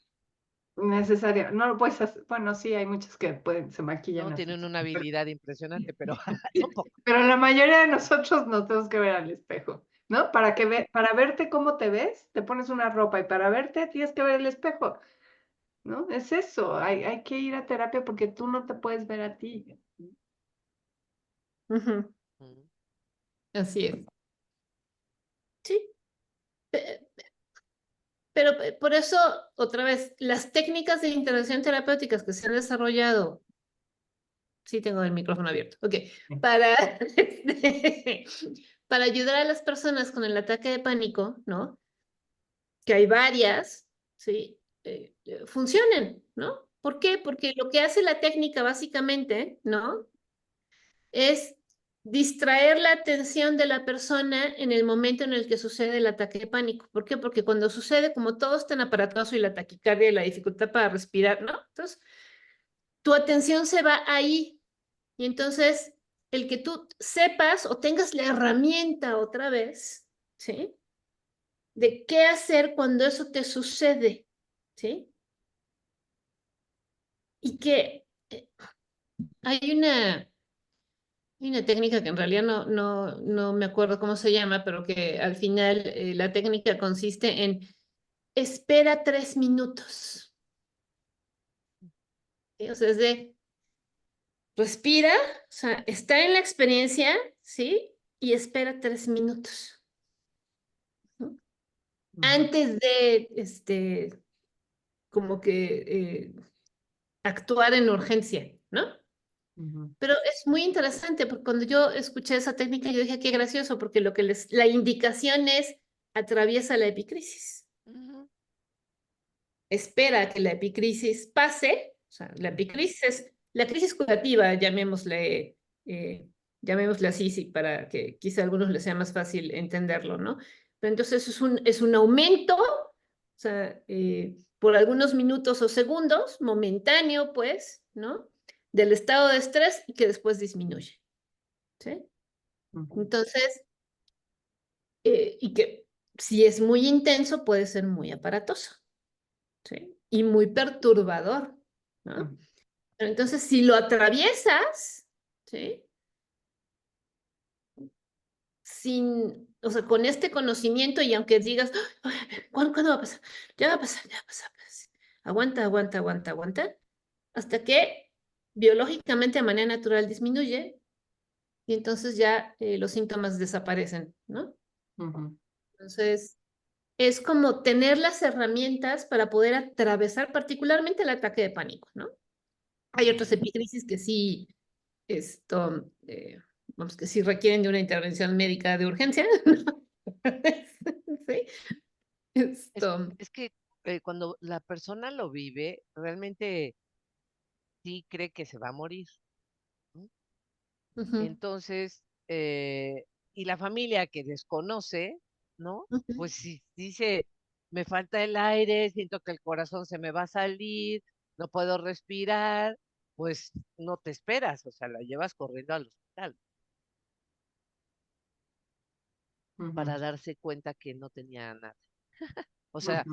Necesario, no lo puedes hacer, bueno, sí, hay muchos que se maquillan No así, tienen una pero habilidad impresionante, pero son pocos. pero la mayoría de nosotros nos tenemos que ver al espejo, ¿no? Para verte cómo te ves, te pones una ropa y para verte tienes que ver el espejo. ¿no? Es eso, hay que ir a terapia porque tú no te puedes ver a ti. Ujú, Mm. así es. Sí. Pero por eso, otra vez, las técnicas de intervención terapéuticas que se han desarrollado, sí tengo el micrófono abierto, ok, para, para ayudar a las personas con el ataque de pánico, ¿no? Que hay varias, ¿sí? Funcionen, ¿no? ¿Por qué? Porque lo que hace la técnica básicamente, ¿no? Es distraer la atención de la persona en el momento en el que sucede el ataque de pánico. ¿Por qué? Porque cuando sucede, como todo está en aparatoso y la taquicardia y la dificultad para respirar, ¿no? Entonces, tu atención se va ahí. Y entonces, el que tú sepas o tengas la herramienta otra vez, ¿sí? De qué hacer cuando eso te sucede, ¿sí? Y que hay una técnica que en realidad no me acuerdo cómo se llama, pero que al final la técnica consiste en espera 3 minutos. ¿Sí? O sea, es de respira, o sea, está en la experiencia, ¿sí? Y espera 3 minutos. ¿No? Antes de, como que actuar en urgencia, ¿no? Pero es muy interesante porque cuando yo escuché esa técnica yo dije qué gracioso porque lo que la indicación es atraviesa la epicrisis. Ujú. Espera que la epicrisis pase, o sea, la epicrisis es la crisis curativa, llamémosle así, sí, para que quizá a algunos les sea más fácil entenderlo, ¿no? Pero entonces es un aumento, o sea, por algunos minutos o segundos, momentáneo, pues, ¿no? Del estado de estrés y que después disminuye, ¿sí? Entonces, y que si es muy intenso, puede ser muy aparatoso, ¿sí? Y muy perturbador, ¿no? Pero entonces, si lo atraviesas, ¿sí? Sin, o sea, con este conocimiento y aunque digas, "Ay, ¿cuándo va a pasar? Ya va a pasar, ya va a pasar. Pues". Aguanta, aguanta, aguanta, aguanta, hasta que biológicamente de manera natural disminuye y entonces ya los síntomas desaparecen, ¿no? Entonces, es como tener las herramientas para poder atravesar particularmente el ataque de pánico, ¿no? Hay otras epicrisis que sí, vamos, que sí requieren de una intervención médica de urgencia, ¿no? Sí, Es, esto, es que cuando la persona lo vive, realmente sí cree que se va a morir, ¿no? ujú, Entonces, y la familia que desconoce, ¿no? ujú, Pues si dice, me falta el aire, siento que el corazón se me va a salir, no puedo respirar, pues no te esperas, o sea, la llevas corriendo al hospital para darse cuenta que no tenía nada. O sea,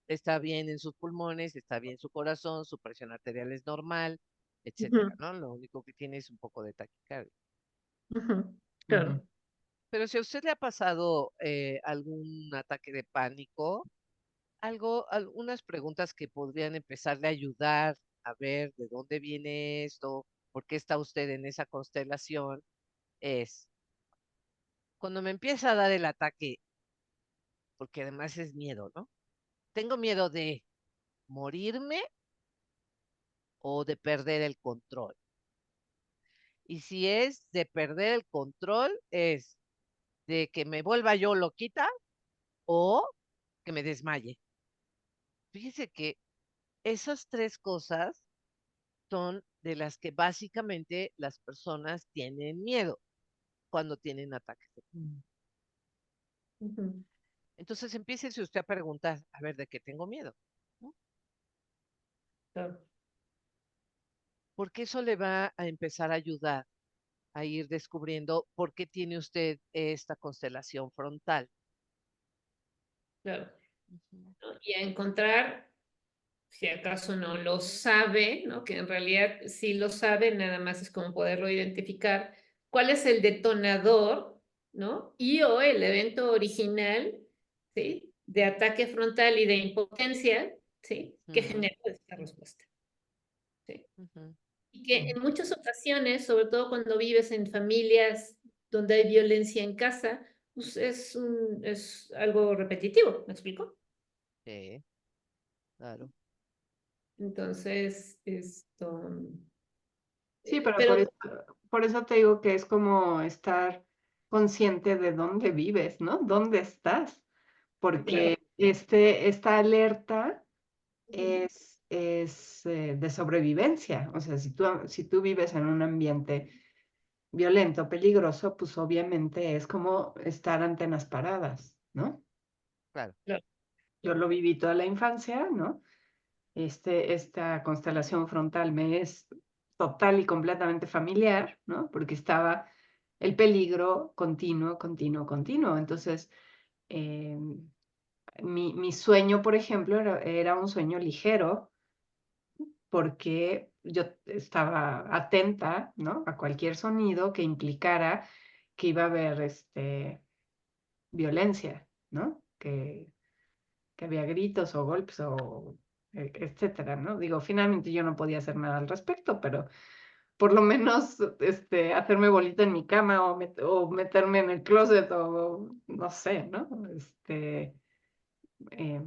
está bien en sus pulmones, está bien su corazón, su presión arterial es normal, etcétera, ujú, ¿no? Lo único que tiene es un poco de taquicardia. ujú, claro, Pero si a usted le ha pasado algún ataque de pánico, algunas preguntas que podrían empezarle a ayudar a ver de dónde viene esto, por qué está usted en esa constelación, es cuando me empieza a dar el ataque, porque además es miedo, ¿no? Tengo miedo de morirme o de perder el control. Y si es de perder el control, es de que me vuelva yo loquita o que me desmaye. Fíjese que esas tres cosas son de las que básicamente las personas tienen miedo cuando tienen ataques. ujú, Entonces empiece usted a preguntar, a ver, ¿de qué tengo miedo? ¿No? claro, Porque eso le va a empezar a ayudar a ir descubriendo por qué tiene usted esta constelación frontal. claro. Ujú. ¿No? Y a encontrar, si acaso no lo sabe, ¿no? Que en realidad sí lo sabe, nada más es como poderlo identificar, cuál es el detonador, ¿no? Y o el evento original, ¿sí? De ataque frontal y de impotencia, ¿sí? Que Ujú, generó esta respuesta, ¿sí? ujú, Y que en muchas ocasiones, sobre todo cuando vives en familias donde hay violencia en casa, pues es algo repetitivo, ¿me explico? sí, claro. Entonces, Sí, pero pero por eso te digo que es como estar consciente de dónde vives, ¿no? ¿Dónde estás? claro, Porque esta alerta es de sobrevivencia. O sea, si tú vives en un ambiente violento, peligroso, pues obviamente es como estar antenas paradas, ¿no? Claro. claro, Yo lo viví toda la infancia, ¿no? Esta constelación frontal me es total y completamente familiar, ¿no? Porque estaba el peligro continuo, continuo, continuo. Entonces, eh, mi sueño, por ejemplo, era un sueño ligero porque yo estaba atenta, ¿no? A cualquier sonido que implicara que iba a haber violencia, ¿no? Que había gritos o golpes o etcétera, ¿no? Digo, finalmente yo no podía hacer nada al respecto, pero por lo menos hacerme bolita en mi cama o meterme en el closet o no sé, ¿no?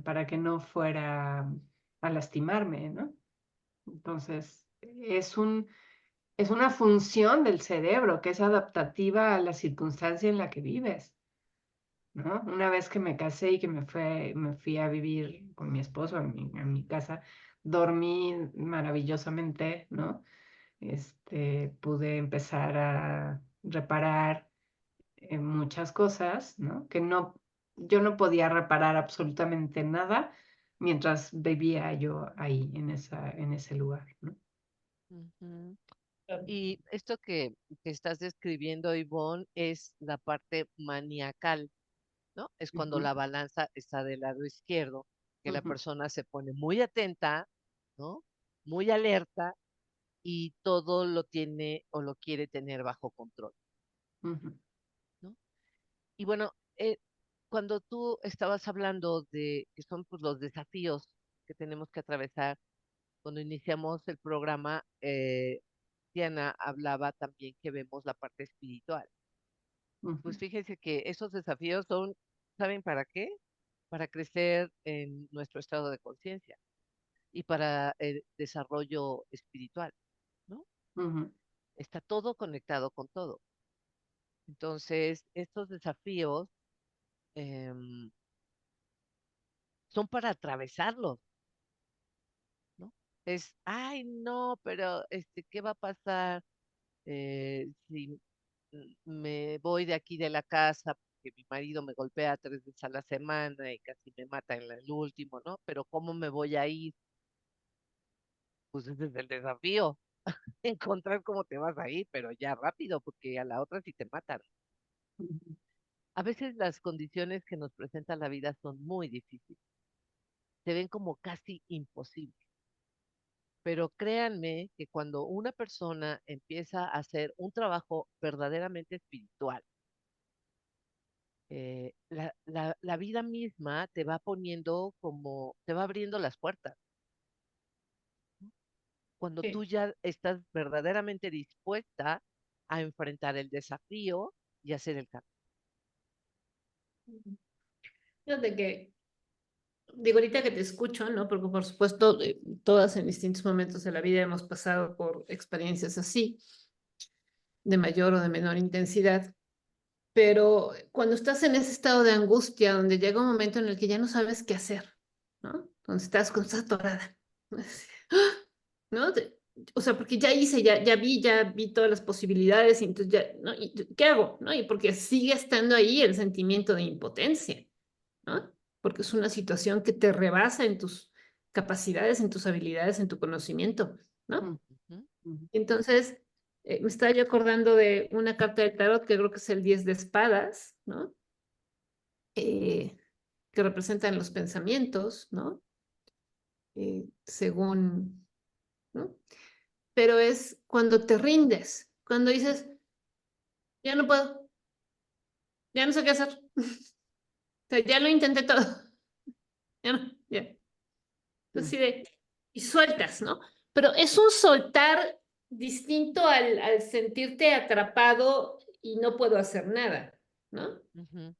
Para que no fuera a lastimarme, ¿no? Entonces, es una función del cerebro que es adaptativa a la circunstancia en la que vives. ¿No? Una vez que me casé y que me fui a vivir con mi esposo en mi casa, dormí maravillosamente, ¿no? Pude empezar a reparar muchas cosas, ¿no? Yo no podía reparar absolutamente nada mientras vivía yo ahí, en ese lugar, ¿no? Ujú. claro. Y esto que estás describiendo, Ivonne, es la parte maniacal, ¿no? Es cuando Ujú, la balanza está del lado izquierdo, que la ujú, persona se pone muy atenta, ¿no? Muy alerta y todo lo tiene o lo quiere tener bajo control, ujú, ¿no? Y bueno, cuando tú estabas hablando de que son pues, los desafíos que tenemos que atravesar cuando iniciamos el programa, Diana hablaba también que vemos la parte espiritual. ujú, Pues fíjense que esos desafíos son, ¿saben para qué? Para crecer en nuestro estado de conciencia y para el desarrollo espiritual, ¿no? ujú, Está todo conectado con todo. Entonces, estos desafíos em, son para atravesarlos, ¿no? Es, ay, no, pero ¿qué va a pasar si me voy de aquí de la casa porque mi marido me golpea 3 veces a la semana y casi me mata en el último, ¿no? Pero ¿cómo me voy a ir? Pues ese es el desafío, encontrar cómo te vas a ir, pero ya rápido, porque a la otra sí te matan. ujú, A veces las condiciones que nos presenta la vida son muy difíciles, se ven como casi imposibles. Pero créanme que cuando una persona empieza a hacer un trabajo verdaderamente espiritual, la vida misma te va poniendo como, te va abriendo las puertas. Cuando tú Sí. ya estás verdaderamente dispuesta a enfrentar el desafío y hacer el cambio. Fíjate que, digo, ahorita que te escucho, ¿no? Porque por supuesto, todas en distintos momentos de la vida hemos pasado por experiencias así, de mayor o de menor intensidad. Pero cuando estás en ese estado de angustia, donde llega un momento en el que ya no sabes qué hacer, ¿no? Donde estás atorada, ¿no? O sea, porque ya hice, ya vi todas las posibilidades y entonces ya, ¿no? ¿Y qué hago? ¿No? Y porque sigue estando ahí el sentimiento de impotencia, ¿no? Porque es una situación que te rebasa en tus capacidades, en tus habilidades, en tu conocimiento, ¿no? Ujú, ujú, Entonces, me estaba yo acordando de una carta del tarot que creo que es el 10 de espadas, ¿no? Eh, que representan los pensamientos, ¿no? Según, ¿no? Pero es cuando te rindes, cuando dices, ya no puedo, ya no sé qué hacer, o sea, ya lo intenté todo, ya no, ya. y sueltas, ¿no? Pero es un soltar distinto al sentirte atrapado y no puedo hacer nada, ¿no? Ujú.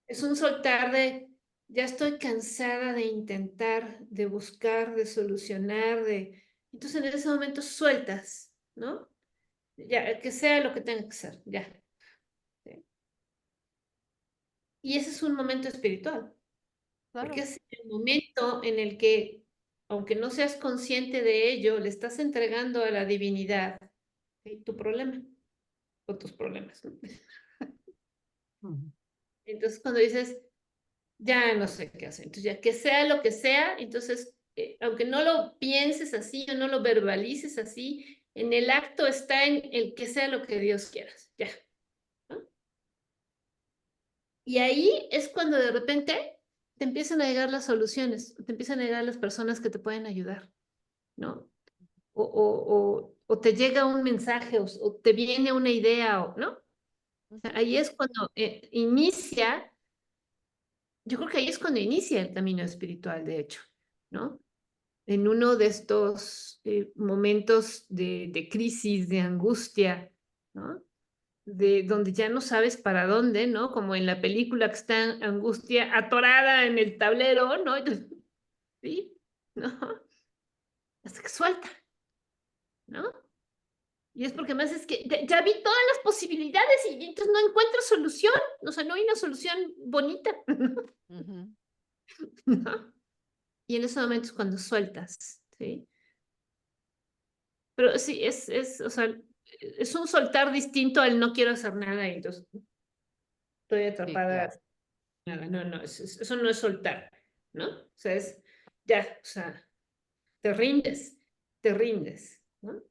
Es un soltar de, ya estoy cansada de intentar, de buscar, de solucionar, de... Entonces en ese momento sueltas, ¿no? Ya, que sea lo que tenga que ser, ya. ¿Sí? Y ese es un momento espiritual, porque Claro. es el momento en el que, aunque no seas consciente de ello, le estás entregando a la divinidad, ¿sí? Tu problema o tus problemas, ¿no? Ujú. Entonces cuando dices, ya no sé qué hacer. Entonces, ya que sea lo que sea, entonces, aunque no lo pienses así o no lo verbalices así, en el acto está en el que sea lo que Dios quieras, ya, ¿no? Y ahí es cuando de repente te empiezan a llegar las soluciones, te empiezan a llegar las personas que te pueden ayudar, ¿no? O te llega un mensaje o te viene una idea, ¿no? O sea, Ujú. ahí es cuando inicia, yo creo que ahí es cuando inicia el camino espiritual, de hecho, ¿no? En uno de estos momentos de crisis, de angustia, ¿no? De donde ya no sabes para dónde, ¿no? Como en la película que está en angustia atorada en el tablero, ¿no? ¿Sí? ¿No? Hasta que suelta, ¿no? Y es porque más es que ya vi todas las posibilidades y entonces no encuentro solución, o sea, no hay una solución bonita, Ujú. ¿no? Y en ese momento es cuando sueltas, ¿sí? Pero sí, o sea, es un soltar distinto al no quiero hacer nada y entonces estoy Sí, atrapada. claro. Nada, no, no, eso no es soltar, ¿no? O sea, es ya, o sea, te rindes, ¿no?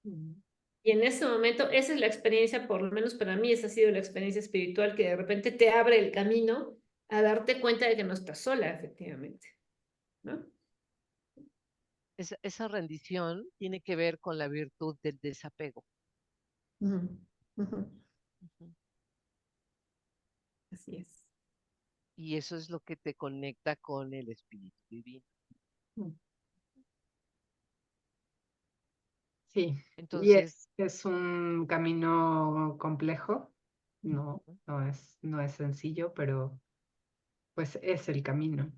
Ujú. Y en ese momento, esa es la experiencia, por lo menos para mí, esa ha sido la experiencia espiritual que de repente te abre el camino a darte cuenta de que no estás sola, efectivamente, ¿no? Esa rendición tiene que ver con la virtud del desapego. Ujú, ujú, Ujú. así es. Y eso es lo que te conecta con el espíritu divino. Sí, y Entonces, es un camino complejo, ujú, no es sencillo, pero pues es el camino.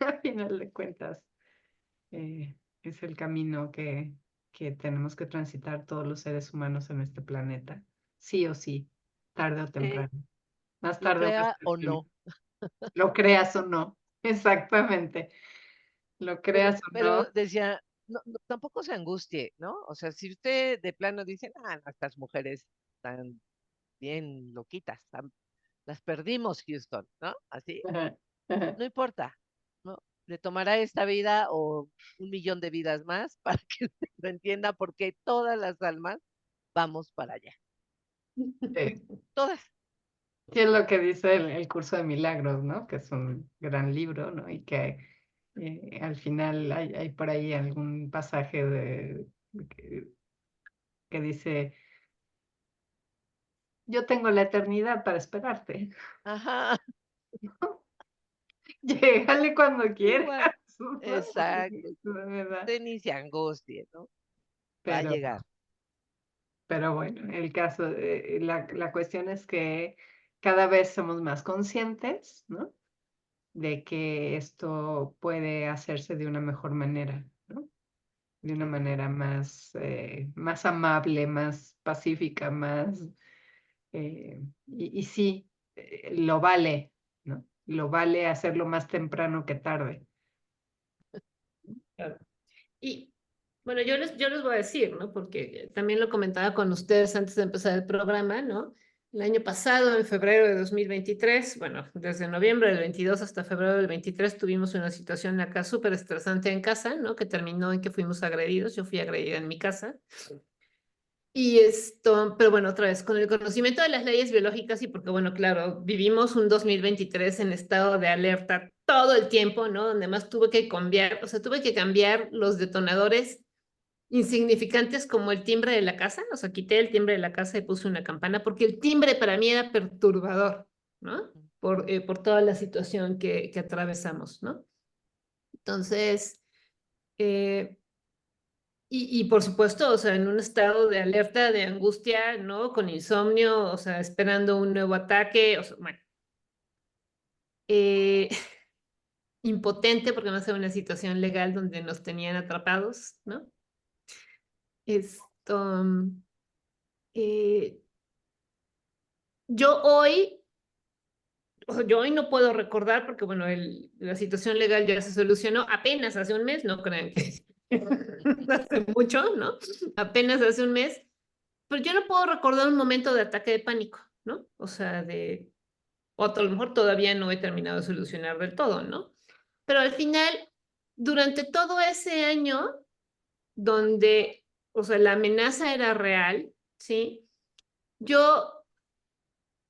Al final de cuentas, es el camino que tenemos que transitar todos los seres humanos en este planeta, sí o sí, tarde o eh, temprano, más lo tarde o más crea o temprano, no, lo creas o no, exactamente, lo creas o no. pero decía, no, tampoco se angustie, ¿no? O sea, si usted de plano dice, ah, no, estas mujeres están bien loquitas, las perdimos, Houston, ¿no? Así, Ajá, ajá. no importa, ¿no? Le tomará esta vida o 1 millón de vidas más para que usted lo entienda porque todas las almas vamos para allá. Sí. Todas. Sí, es lo que dice el curso de milagros, ¿no? Que es un gran libro, ¿no? Y que al final hay por ahí algún pasaje que, que dice, yo tengo la eternidad para esperarte. Ajá, Llégale cuando quieras, igual. ¿no? Exacto. La verdad. Usted ni se angustie, ¿no? Va a Pero, llegar. pero bueno, el caso, la cuestión es que cada vez somos más conscientes, ¿no? De que esto puede hacerse de una mejor manera, ¿no? De una Sí. manera más, más amable, más pacífica, más... y sí, lo vale, ¿no? Lo vale hacerlo más temprano que tarde. Claro. Y bueno, yo les voy a decir, ¿no? Porque también lo comentaba con ustedes antes de empezar el programa, ¿no? El año pasado, en febrero de 2023, bueno, desde noviembre del 22 hasta febrero del 23, tuvimos una situación acá súper estresante en casa, ¿no? Que terminó en que fuimos agredidos. Yo fui agredida en mi casa. Y esto, pero bueno, otra vez, con el conocimiento de las leyes biológicas y porque, bueno, claro, vivimos un 2023 en estado de alerta todo el tiempo, ¿no? Donde más tuve que cambiar, o sea, tuve que cambiar los detonadores insignificantes como el timbre de la casa, o sea, quité el timbre de la casa y puse una campana porque el timbre para mí era perturbador, ¿no? Por toda la situación que atravesamos, ¿no? Entonces, Y por supuesto, o sea, en un estado de alerta, de angustia, ¿no? Con insomnio, o sea, esperando un nuevo ataque, o sea, bueno. Impotente porque no sé, una situación legal donde nos tenían atrapados, ¿no? Esto, eh, yo hoy, o sea, yo hoy no puedo recordar porque, bueno, la situación legal ya se solucionó apenas hace un mes, no crean que hace mucho, ¿no? Apenas hace un mes, pero yo no puedo recordar un momento de ataque de pánico, ¿no? O sea, o a lo mejor todavía no he terminado de solucionar del todo, ¿no? Pero al final, durante todo ese año, donde, o sea, la amenaza era real, ¿sí? Yo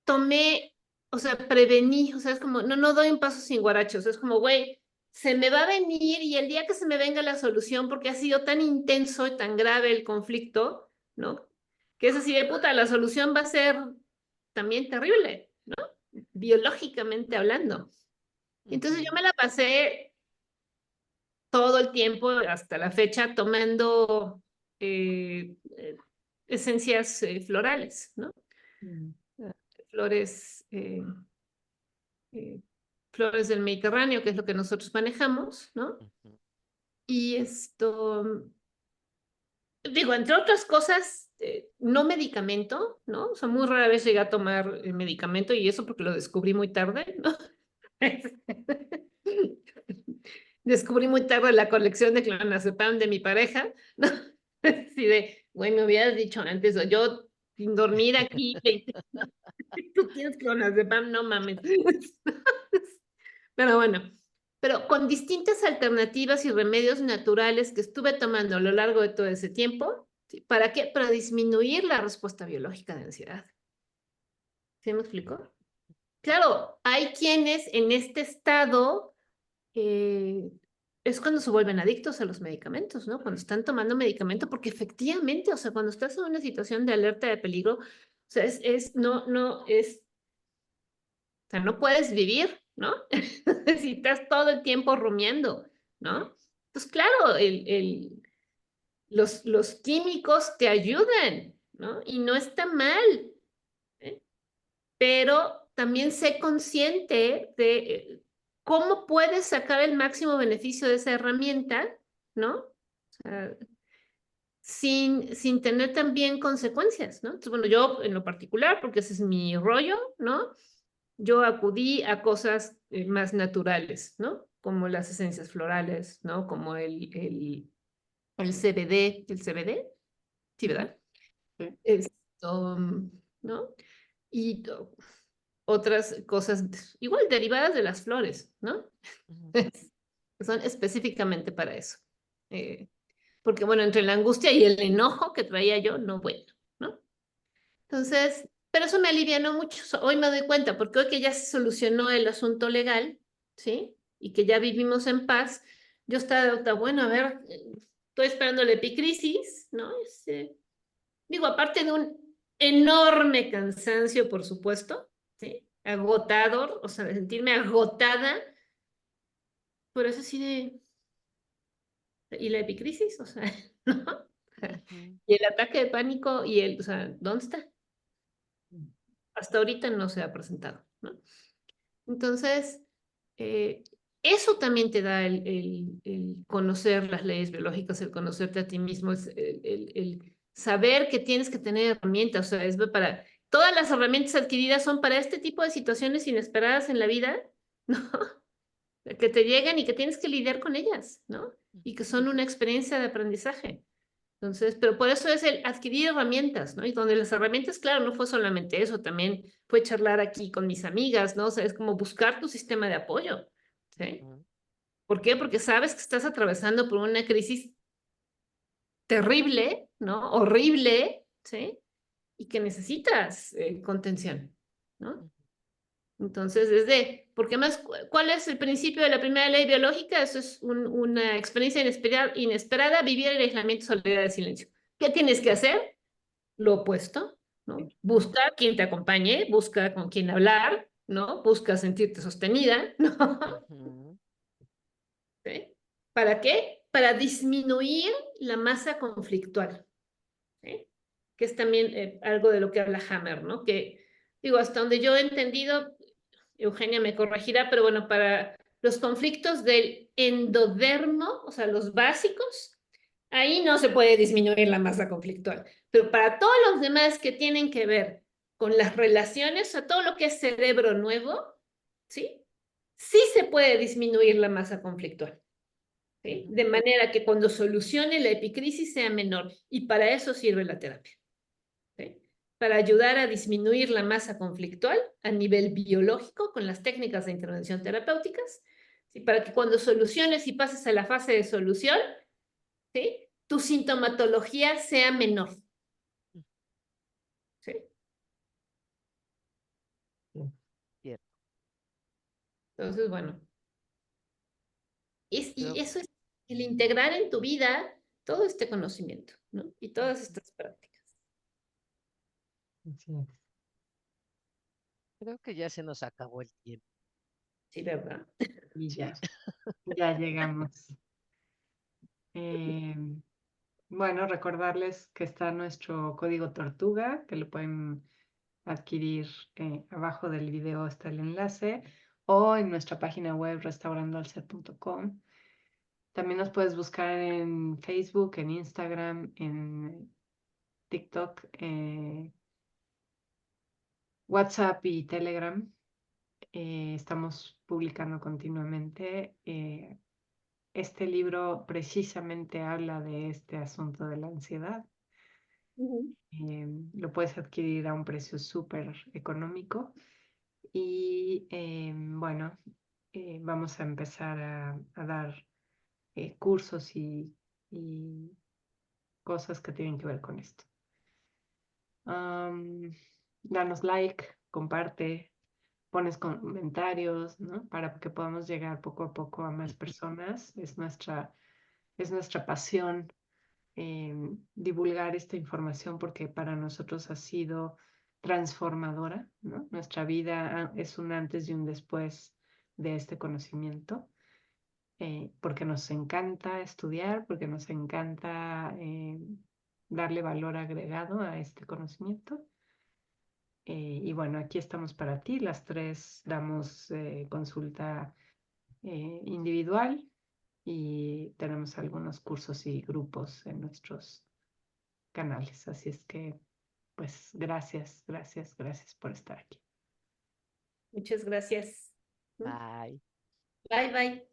tomé, o sea, prevení, o sea, es como, no doy un paso sin guarachos, es como, güey, se me va a venir y el día que se me venga la solución, porque ha sido tan intenso y tan grave el conflicto, ¿no? Que es así de puta, la solución va a ser también terrible, ¿no? Biológicamente hablando. Entonces yo me la pasé todo el tiempo hasta la fecha tomando esencias florales, ¿no? Flores, flores del Mediterráneo, que es lo que nosotros manejamos, ¿no? Y esto, digo, entre otras cosas, no medicamento, ¿no? O sea, muy rara vez llegué a tomar medicamento y eso porque lo descubrí muy tarde, ¿no? Descubrí muy tarde la colección de clonazepam de mi pareja, ¿no? Así de, güey, me hubieras dicho antes, o yo sin dormir aquí, tú tienes clonazepam, no mames. Pero bueno, pero con distintas alternativas y remedios naturales que estuve tomando a lo largo de todo ese tiempo, ¿sí? ¿Para qué? Para disminuir la respuesta biológica de ansiedad. ¿Sí me explico? Claro, hay quienes en este estado es cuando se vuelven adictos a los medicamentos, ¿no? Cuando están tomando medicamento, porque efectivamente, o sea, cuando estás en una situación de alerta de peligro, o sea, o sea, no puedes vivir, ¿no? Estás todo el tiempo rumiando, ¿no? Entonces, claro, los químicos te ayudan, ¿no? Y no está mal, ¿eh? Pero también sé consciente de cómo puedes sacar el máximo beneficio de esa herramienta, ¿no? O sea, sin tener también consecuencias, ¿no? Entonces, bueno, yo en lo particular, porque ese es mi rollo, ¿no? Yo acudí a cosas más naturales, ¿no? Como las esencias florales, ¿no? Como el CBD, sí, ¿verdad? Sí. Esto, ¿no? Y otras cosas igual derivadas de las flores, ¿no? Son específicamente para eso. Porque, bueno, entre la angustia y el enojo que traía yo, no, bueno, ¿no? Entonces, pero eso me alivianó mucho. Hoy me doy cuenta, porque hoy que ya se solucionó el asunto legal, ¿sí? Y que ya vivimos en paz, yo estaba, bueno, a ver, estoy esperando la epicrisis, ¿no? Digo, aparte de un enorme cansancio, por supuesto, ¿sí? Agotador, o sea, de sentirme agotada, por eso así de... ¿Y la epicrisis? O sea, ¿no? Y el ataque de pánico y o sea, ¿dónde está? Hasta ahorita no se ha presentado, ¿no? Entonces, eh, eso también te da el conocer las leyes biológicas, el conocerte a ti mismo, es el saber que tienes que tener herramientas, o sea, es para, todas las herramientas adquiridas son para este tipo de situaciones inesperadas en la vida, ¿no? Que te llegan y que tienes que lidiar con ellas, ¿no? Y que son una experiencia de aprendizaje. Entonces, pero por eso es el adquirir herramientas, ¿no? Y donde las herramientas, claro, no fue solamente eso, también fue charlar aquí con mis amigas, ¿no? O sea, es como buscar tu sistema de apoyo, ¿sí? ¿Por qué? Porque sabes que estás atravesando por una crisis terrible, ¿no? Horrible, ¿sí? Y que necesitas contención, ¿no? Entonces, porque más, ¿cuál es el principio de la primera ley biológica? Eso es una experiencia inesperada, vivir el aislamiento, soledad, de silencio. ¿Qué tienes que hacer? Lo opuesto, ¿no? Busca quien te acompañe, busca con quien hablar, ¿no? Busca sentirte sostenida, ¿no? ¿Sí? ¿Para qué? para disminuir la masa conflictual, ¿sí? Que es también algo de lo que habla Hammer, ¿no? Que, digo, hasta donde yo he entendido, Eugenia me corregirá, pero bueno, para los conflictos del endodermo, o sea, los básicos, ahí no se puede disminuir la masa conflictual. Pero para todos los demás que tienen que ver con las relaciones, o sea, todo lo que es cerebro nuevo, ¿sí? Sí se puede disminuir la masa conflictual, ¿sí? De manera que cuando solucione la epicrisis sea menor. Y para eso sirve la terapia, ¿sí? Para ayudar a disminuir la masa conflictual a nivel biológico con las técnicas de intervención terapéuticas, ¿sí? Para que cuando soluciones y pases a la fase de solución, ¿sí? Tu sintomatología sea menor, ¿sí? Cierto. Entonces, bueno, y Creo, eso es el integrar en tu vida todo este conocimiento, ¿no? Y todas estas prácticas. Así es. creo que ya se nos acabó el tiempo. Sí, ¿verdad? Y Sí. ya llegamos. Eh, bueno, recordarles que está nuestro código Tortuga, que lo pueden adquirir abajo del video está el enlace, o en nuestra página web restaurandoalser.com. También nos puedes buscar en Facebook, en Instagram, en TikTok, WhatsApp y Telegram. Estamos publicando continuamente. Este libro precisamente habla de este asunto de la ansiedad. Lo puedes adquirir a un precio súper económico y bueno, vamos a empezar a dar cursos y cosas que tienen que ver con esto. Danos like, comparte, pones comentarios, ¿no? Para que podamos llegar poco a poco a más personas. Es nuestra pasión divulgar esta información porque para nosotros ha sido transformadora, ¿no? Nuestra vida es un antes y un después de este conocimiento, porque nos encanta estudiar, porque nos encanta darle valor agregado a este conocimiento. Y bueno, aquí estamos para ti. Las tres damos consulta individual y tenemos algunos cursos y grupos en nuestros canales. Así es que, pues, gracias, gracias, gracias por estar aquí. Muchas gracias. Bye. Bye, bye.